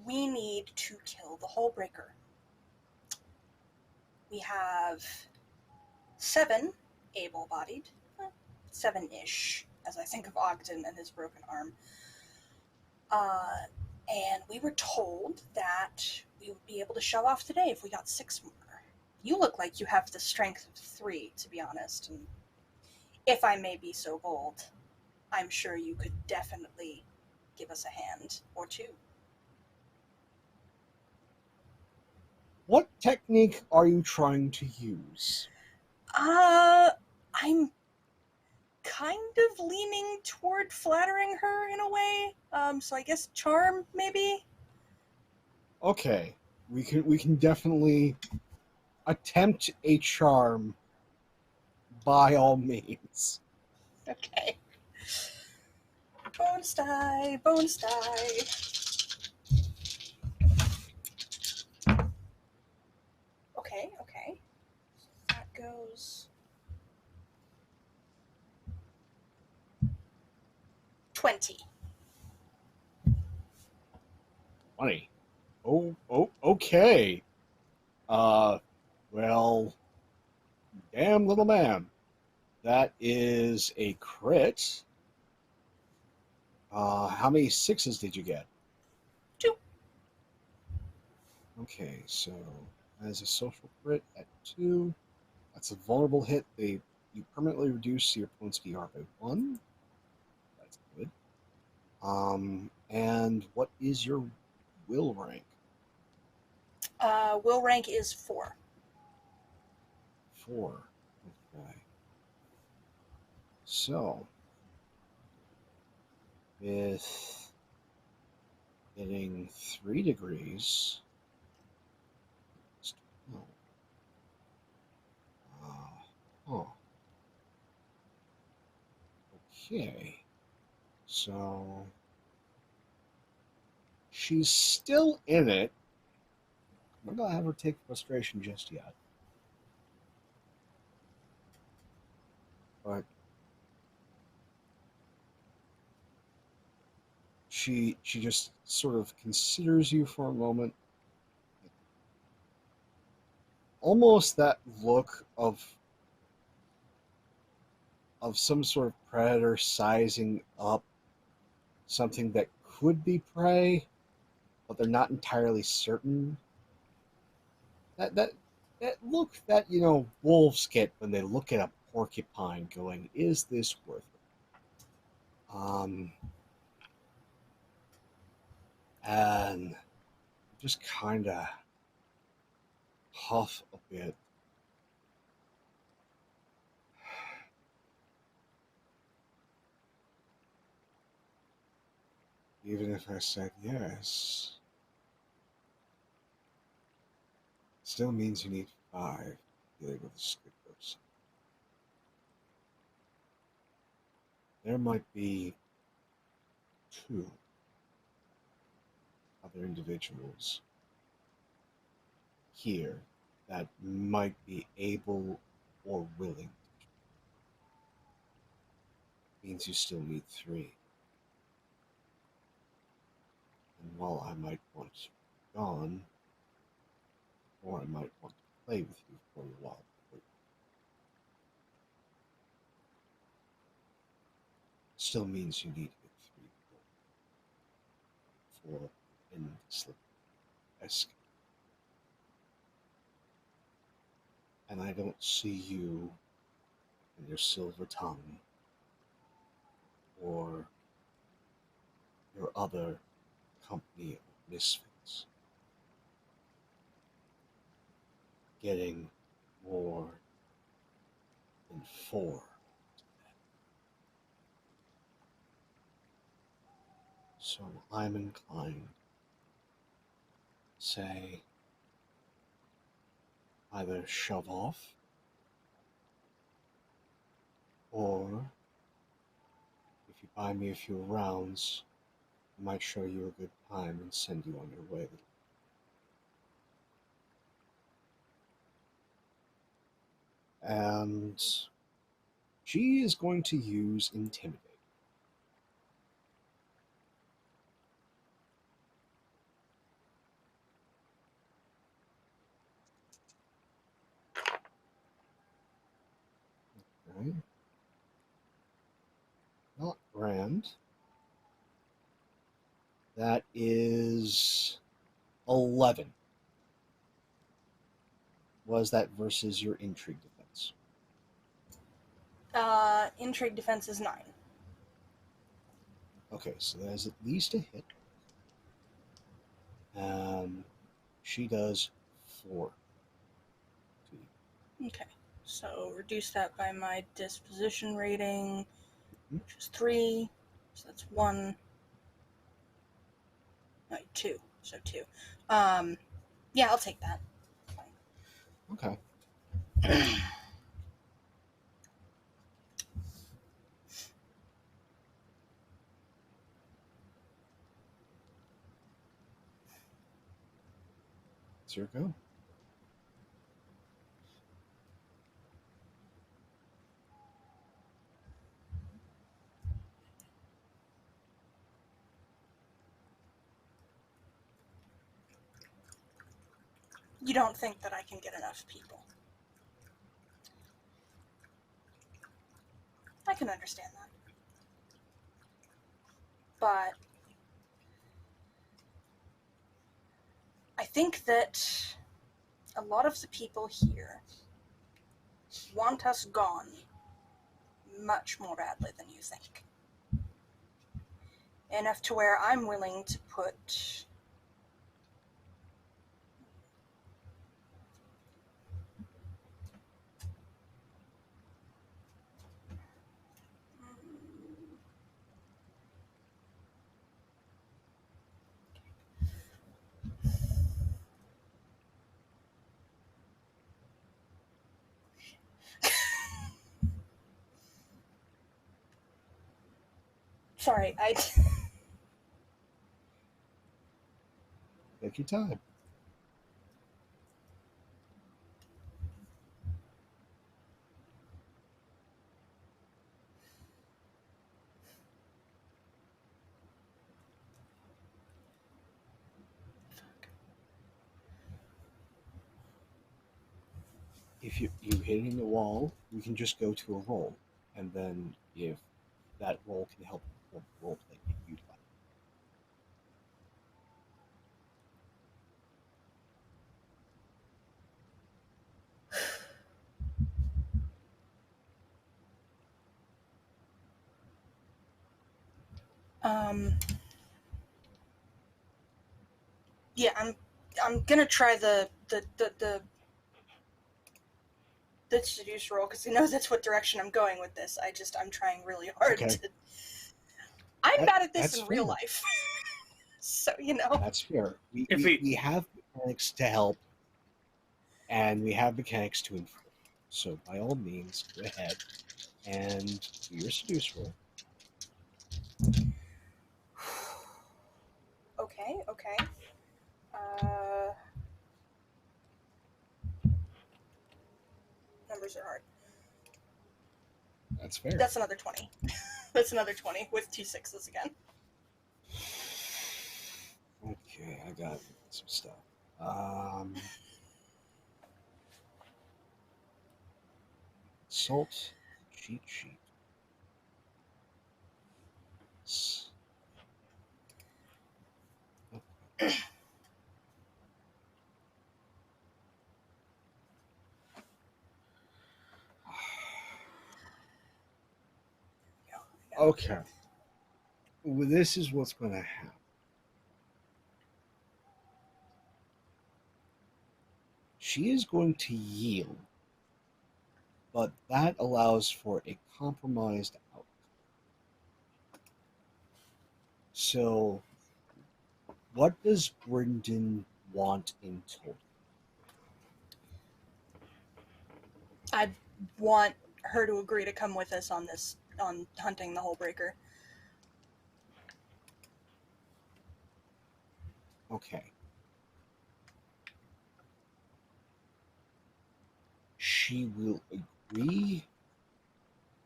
We need to kill the Hullbreaker. We have 7 able-bodied, 7-ish, as I think of Ogden and his broken arm. And we were told that we would be able to show off today if we got 6 more. You look like you have the strength of 3, to be honest, and if I may be so bold, I'm sure you could definitely give us a hand or 2. What technique are you trying to use? I'm kind of leaning toward flattering her in a way. So I guess charm, maybe? Okay, we can definitely attempt a charm by all means. Okay. Bonus die, bonus die. Okay. That goes 20. 20. Oh, okay. Well, damn little man. That is a crit. How many 6s did you get? 2. Okay, so as a social crit at 2, that's a vulnerable hit. You permanently reduce your opponent's DR by 1. That's good. And what is your will rank? Will rank is 4. 4. Okay. So, with getting 3 degrees. It's 12. Oh, okay. So she's still in it. I'm not gonna have her take frustration just yet. But she just sort of considers you for a moment. Almost that look of some sort of predator sizing up something that could be prey, but they're not entirely certain. That look that wolves get when they look at a porcupine, going, "Is this worth it?" And just kind of huff a bit. Even if I said yes, still means you need 5 dealing with a skid person. There might be 2 other individuals here that might be able or willing. Means you still need 3. And while I might want you gone, or I might want to play with you for a while, it still means you need to get 3 people for in the slip escape. And I don't see you and your silver tongue or your other company of misfits getting more than 4. So I'm inclined to say either shove off, or if you buy me a few rounds, I might show you a good time and send you on your way. And she is going to use Intimidate. Right? Not grand. That is 11. Was that versus your intrigue defense? Intrigue defense is 9. Okay, so that is at least a hit. She does 4 to you. Okay, so reduce that by my disposition rating, which is 3. So that's 1. No, 2. So 2. Yeah, I'll take that. Okay. It's your go. You don't think that I can get enough people? I can understand that. But I think that a lot of the people here want us gone much more badly than you think. Enough to where I'm willing to put sorry. Take your time. If you hitting the wall, you can just go to a roll, and then if that roll can help role play, you'd like. Yeah, I'm gonna try the seduce roll because I know that's what direction I'm going with this. I'm trying really hard Okay. to. I'm bad at this That's in real fair. life, so That's fair. If he- We have mechanics to help, and we have mechanics to inform. So by all means, go ahead and do your seduce roll. Okay. Numbers are hard. That's fair. That's another 20. That's another 20 with 2 6s again. Okay, I got some stuff. Salt cheat sheet. Okay. Okay. Well, this is what's going to happen. She is going to yield, but that allows for a compromised outcome. So, what does Bryndon want in total? I want her to agree to come with us on hunting the Hullbreaker. Okay. She will agree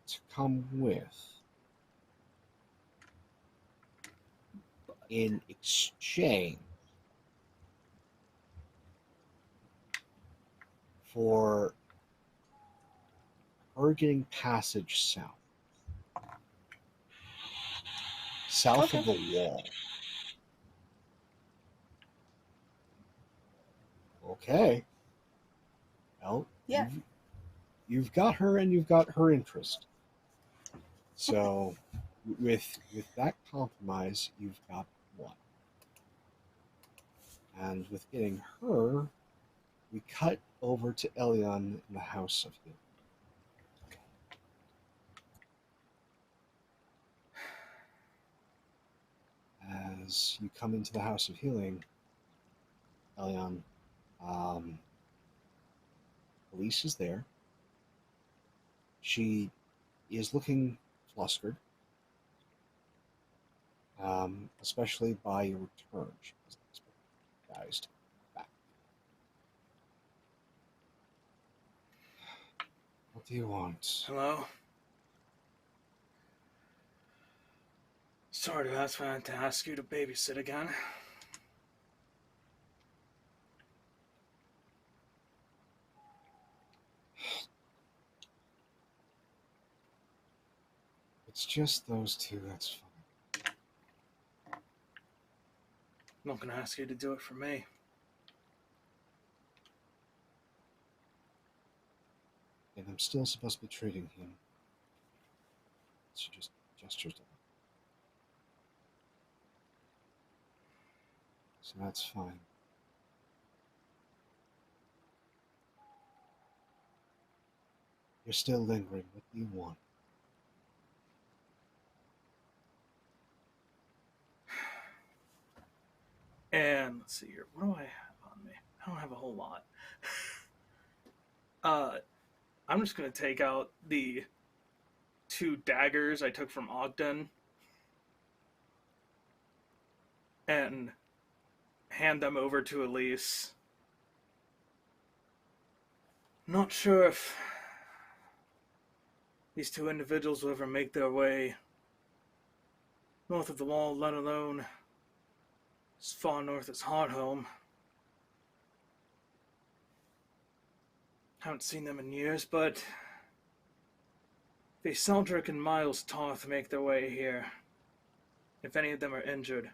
to come with in exchange for her getting passage south of the wall. Okay. Well, Yeah. you've got her and you've got her interest. So with that compromise, you've got one. And with getting her, we cut over to Elyon in the House of Healing. As you come into the House of Healing, Elyon, Elise is there. She is looking flustered, especially by your return. She wasn't expecting you guys to come back. What do you want? Hello? Sorry to ask you to babysit again. It's just those two, that's fine. I'm not gonna ask you to do it for me. And I'm still supposed to be treating him. She just gestures to him. So that's fine. You're still lingering. What do you want? And let's see here. What do I have on me? I don't have a whole lot. I'm just gonna take out the 2 daggers I took from Ogden and hand them over to Elise. Not sure if these two individuals will ever make their way north of the wall, let alone as far north as Hardhome. Haven't seen them in years, but if Saldrick and Miles Tarth make their way here, if any of them are injured,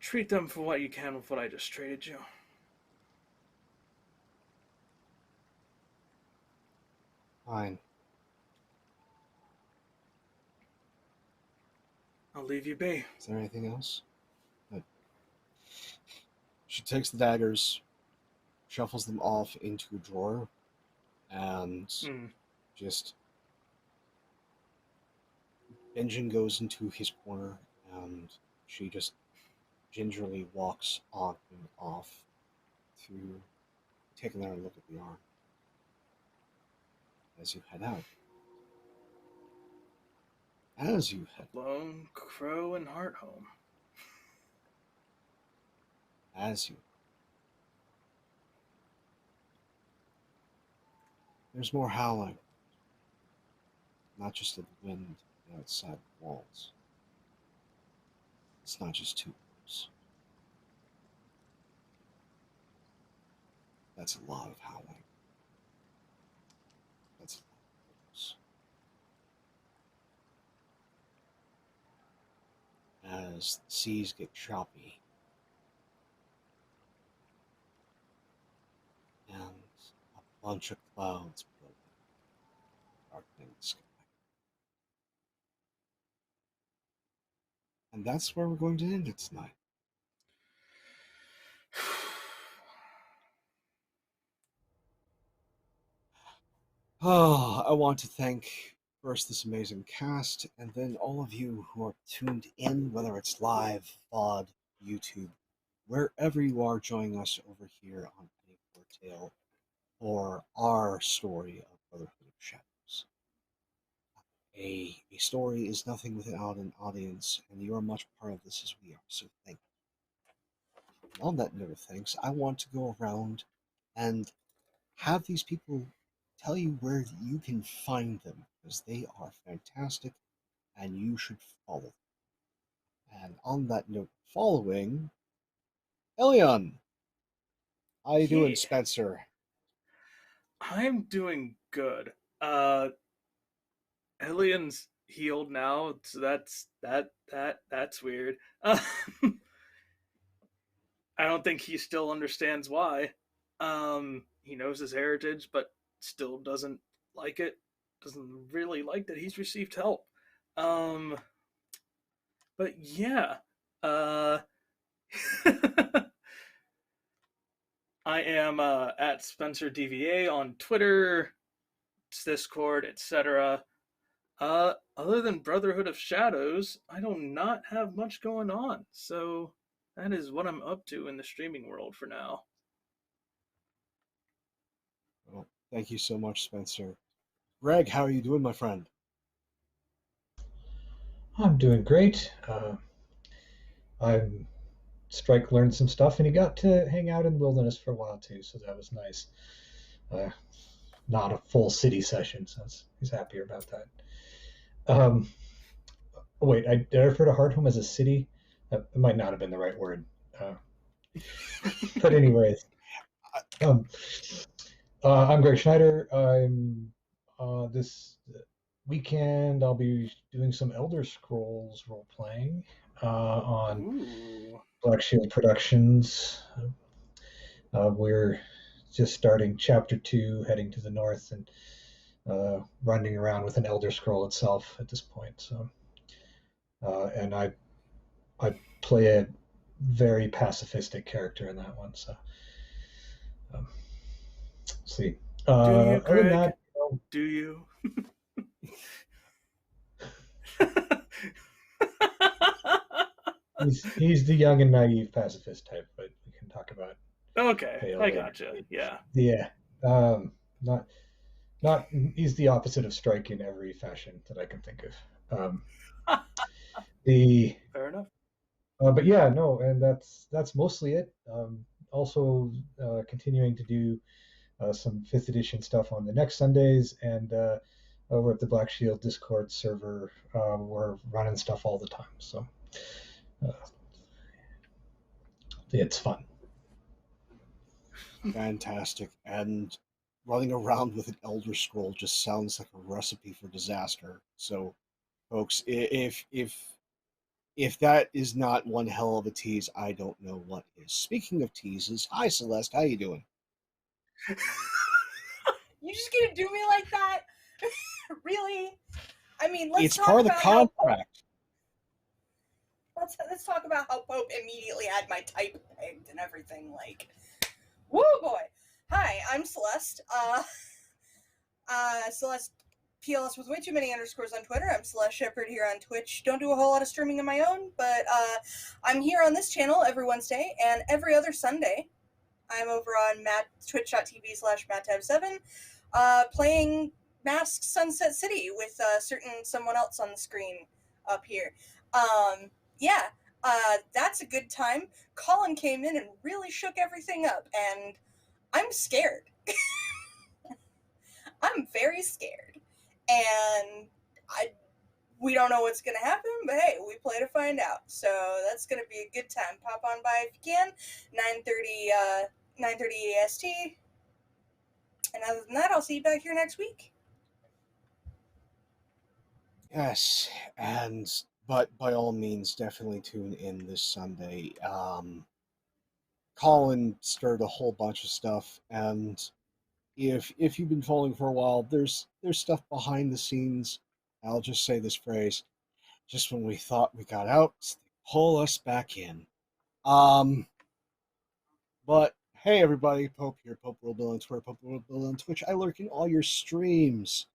treat them for what you can with what I just traded you. Fine. I'll leave you be. Is there anything else? Good. She takes the daggers, shuffles them off into a drawer, and just... Benjamin goes into his corner, and she just gingerly walks on and off to take another look at the arm as you head out. As you head Lone Crow and Hardhome. as you there's more howling, not just of the wind outside the walls. It's not just two wolves. That's a lot of howling. That's a lot of wolves. As the seas get choppy and a bunch of clouds build up, darkening the sky. And that's where we're going to end it tonight. Oh, I want to thank first this amazing cast, and then all of you who are tuned in, whether it's live, VOD, YouTube, wherever you are joining us over here on Penny Tale for our story of Brotherhood of Shadows. A story is nothing without an audience, and you are much part of this as we are, so thank you. And on that note of thanks, I want to go around and have these people tell you where you can find them, because they are fantastic and you should follow them. And on that note, following Elyon. How you doing, Spencer? I'm doing good. Elyon's healed now, so that's weird. I don't think he still understands why. He knows his heritage, but still doesn't like it. Doesn't really like that he's received help. But yeah. I am at Spencer DVA on Twitter, Discord, etc. Other than Brotherhood of Shadows, I do not have much going on. So that is what I'm up to in the streaming world for now. Well, thank you so much, Spencer. Greg, how are you doing, my friend? I'm doing great. Stryke learned some stuff, and he got to hang out in the wilderness for a while too, so that was nice. Not a full city session, so he's happier about that. Wait, did I refer to Hardhome as a city? It might not have been the right word. But anyways, I'm Greg Schneider. I'm this weekend I'll be doing some Elder Scrolls role playing on Blackshield Productions. We're just starting chapter 2, heading to the north, and running around with an Elder Scroll itself at this point. So, and I play a very pacifistic character in that one. So, let's see. Do you, Greg? Other than that, do you? he's the young and naive pacifist type, but we can talk about. Okay, I gotcha. Yeah. Yeah. Not. He's the opposite of Stryke in every fashion that I can think of. The Fair enough. but yeah, no, and that's mostly it. Also, continuing to do some fifth edition stuff on the next Sundays, and over at the Black Shield Discord server, we're running stuff all the time. So uh, it's fun. Fantastic. And running around with an Elder Scroll just sounds like a recipe for disaster. So, folks, if that is not one hell of a tease, I don't know what is. Speaking of teases, hi Celeste, how you doing? You just gonna do me like that? Really? I mean, let's It's talk part of the about how contract. let's talk about how Pope immediately had my type pegged and everything. Like, woo boy. Hi, I'm Celeste. Celeste PLS with way too many underscores on Twitter. I'm Celeste Shepherd here on Twitch. Don't do a whole lot of streaming of my own, but I'm here on this channel every Wednesday and every other Sunday. I'm over on twitch.tv/MattTab7, playing Masked Sunset City with someone else on the screen up here. Yeah, that's a good time. Colin came in and really shook everything up, and I'm scared. I'm very scared. And we don't know what's going to happen, but hey, we play to find out. So that's going to be a good time. Pop on by if you can. 9:30 AST. And other than that, I'll see you back here next week. Yes, but by all means, definitely tune in this Sunday. Colin stirred a whole bunch of stuff, and if you've been following for a while, there's stuff behind the scenes. I'll just say this phrase: just when we thought we got out, they pull us back in. Um, but hey, everybody, Pope here, Pope World Bill on Twitter, Pope World Bill on Twitch. I lurk in all your streams.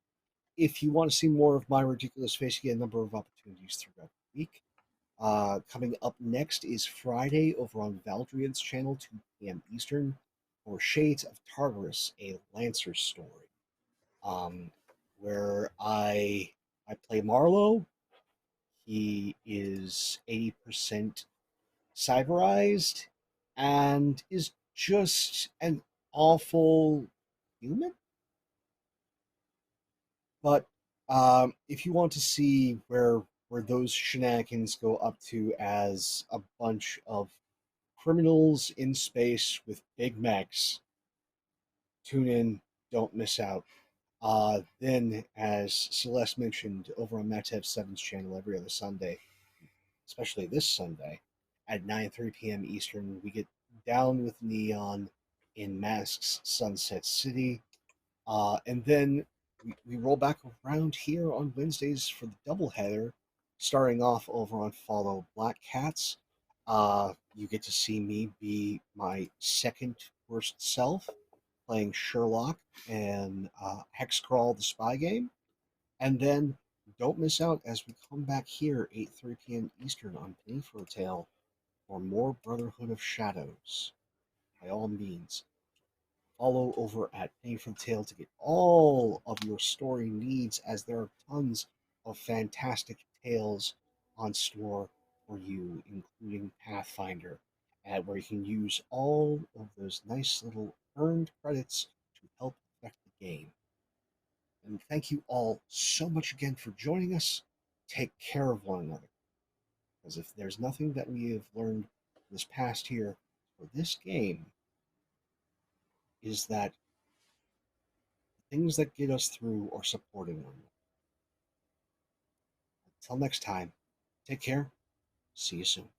If you want to see more of my ridiculous face, you get a number of opportunities throughout the week. Coming up next is Friday over on Valdrian's channel, 2 p.m. Eastern, for Shades of Tartarus, a Lancer story, where I play Marlowe. He is 80% cyberized and is just an awful human. But if you want to see where those shenanigans go up to as a bunch of criminals in space with big mechs, tune in, don't miss out. Then, as Celeste mentioned, over on Matev 7's channel every other Sunday, especially this Sunday, at 9:03 p.m. Eastern, we get down with Neon in Mask's Sunset City. And then we roll back around here on Wednesdays for the doubleheader, starting off over on Follow Black Cats. You get to see me be my second worst self, playing Sherlock and Hexcrawl the Spy Game. And then don't miss out as we come back here, 8:03 p.m. Eastern on Penny for a Tale, for more Brotherhood of Shadows. By all means, follow over at Penny for the Tale to get all of your story needs, as there are tons of fantastic tales on store for you, including Pathfinder, where you can use all of those nice little earned credits to help affect the game. And thank you all so much again for joining us. Take care of one another. Because if there's nothing that we have learned this past year for this game, is that the things that get us through are supporting one another. Until next time, take care. See you soon.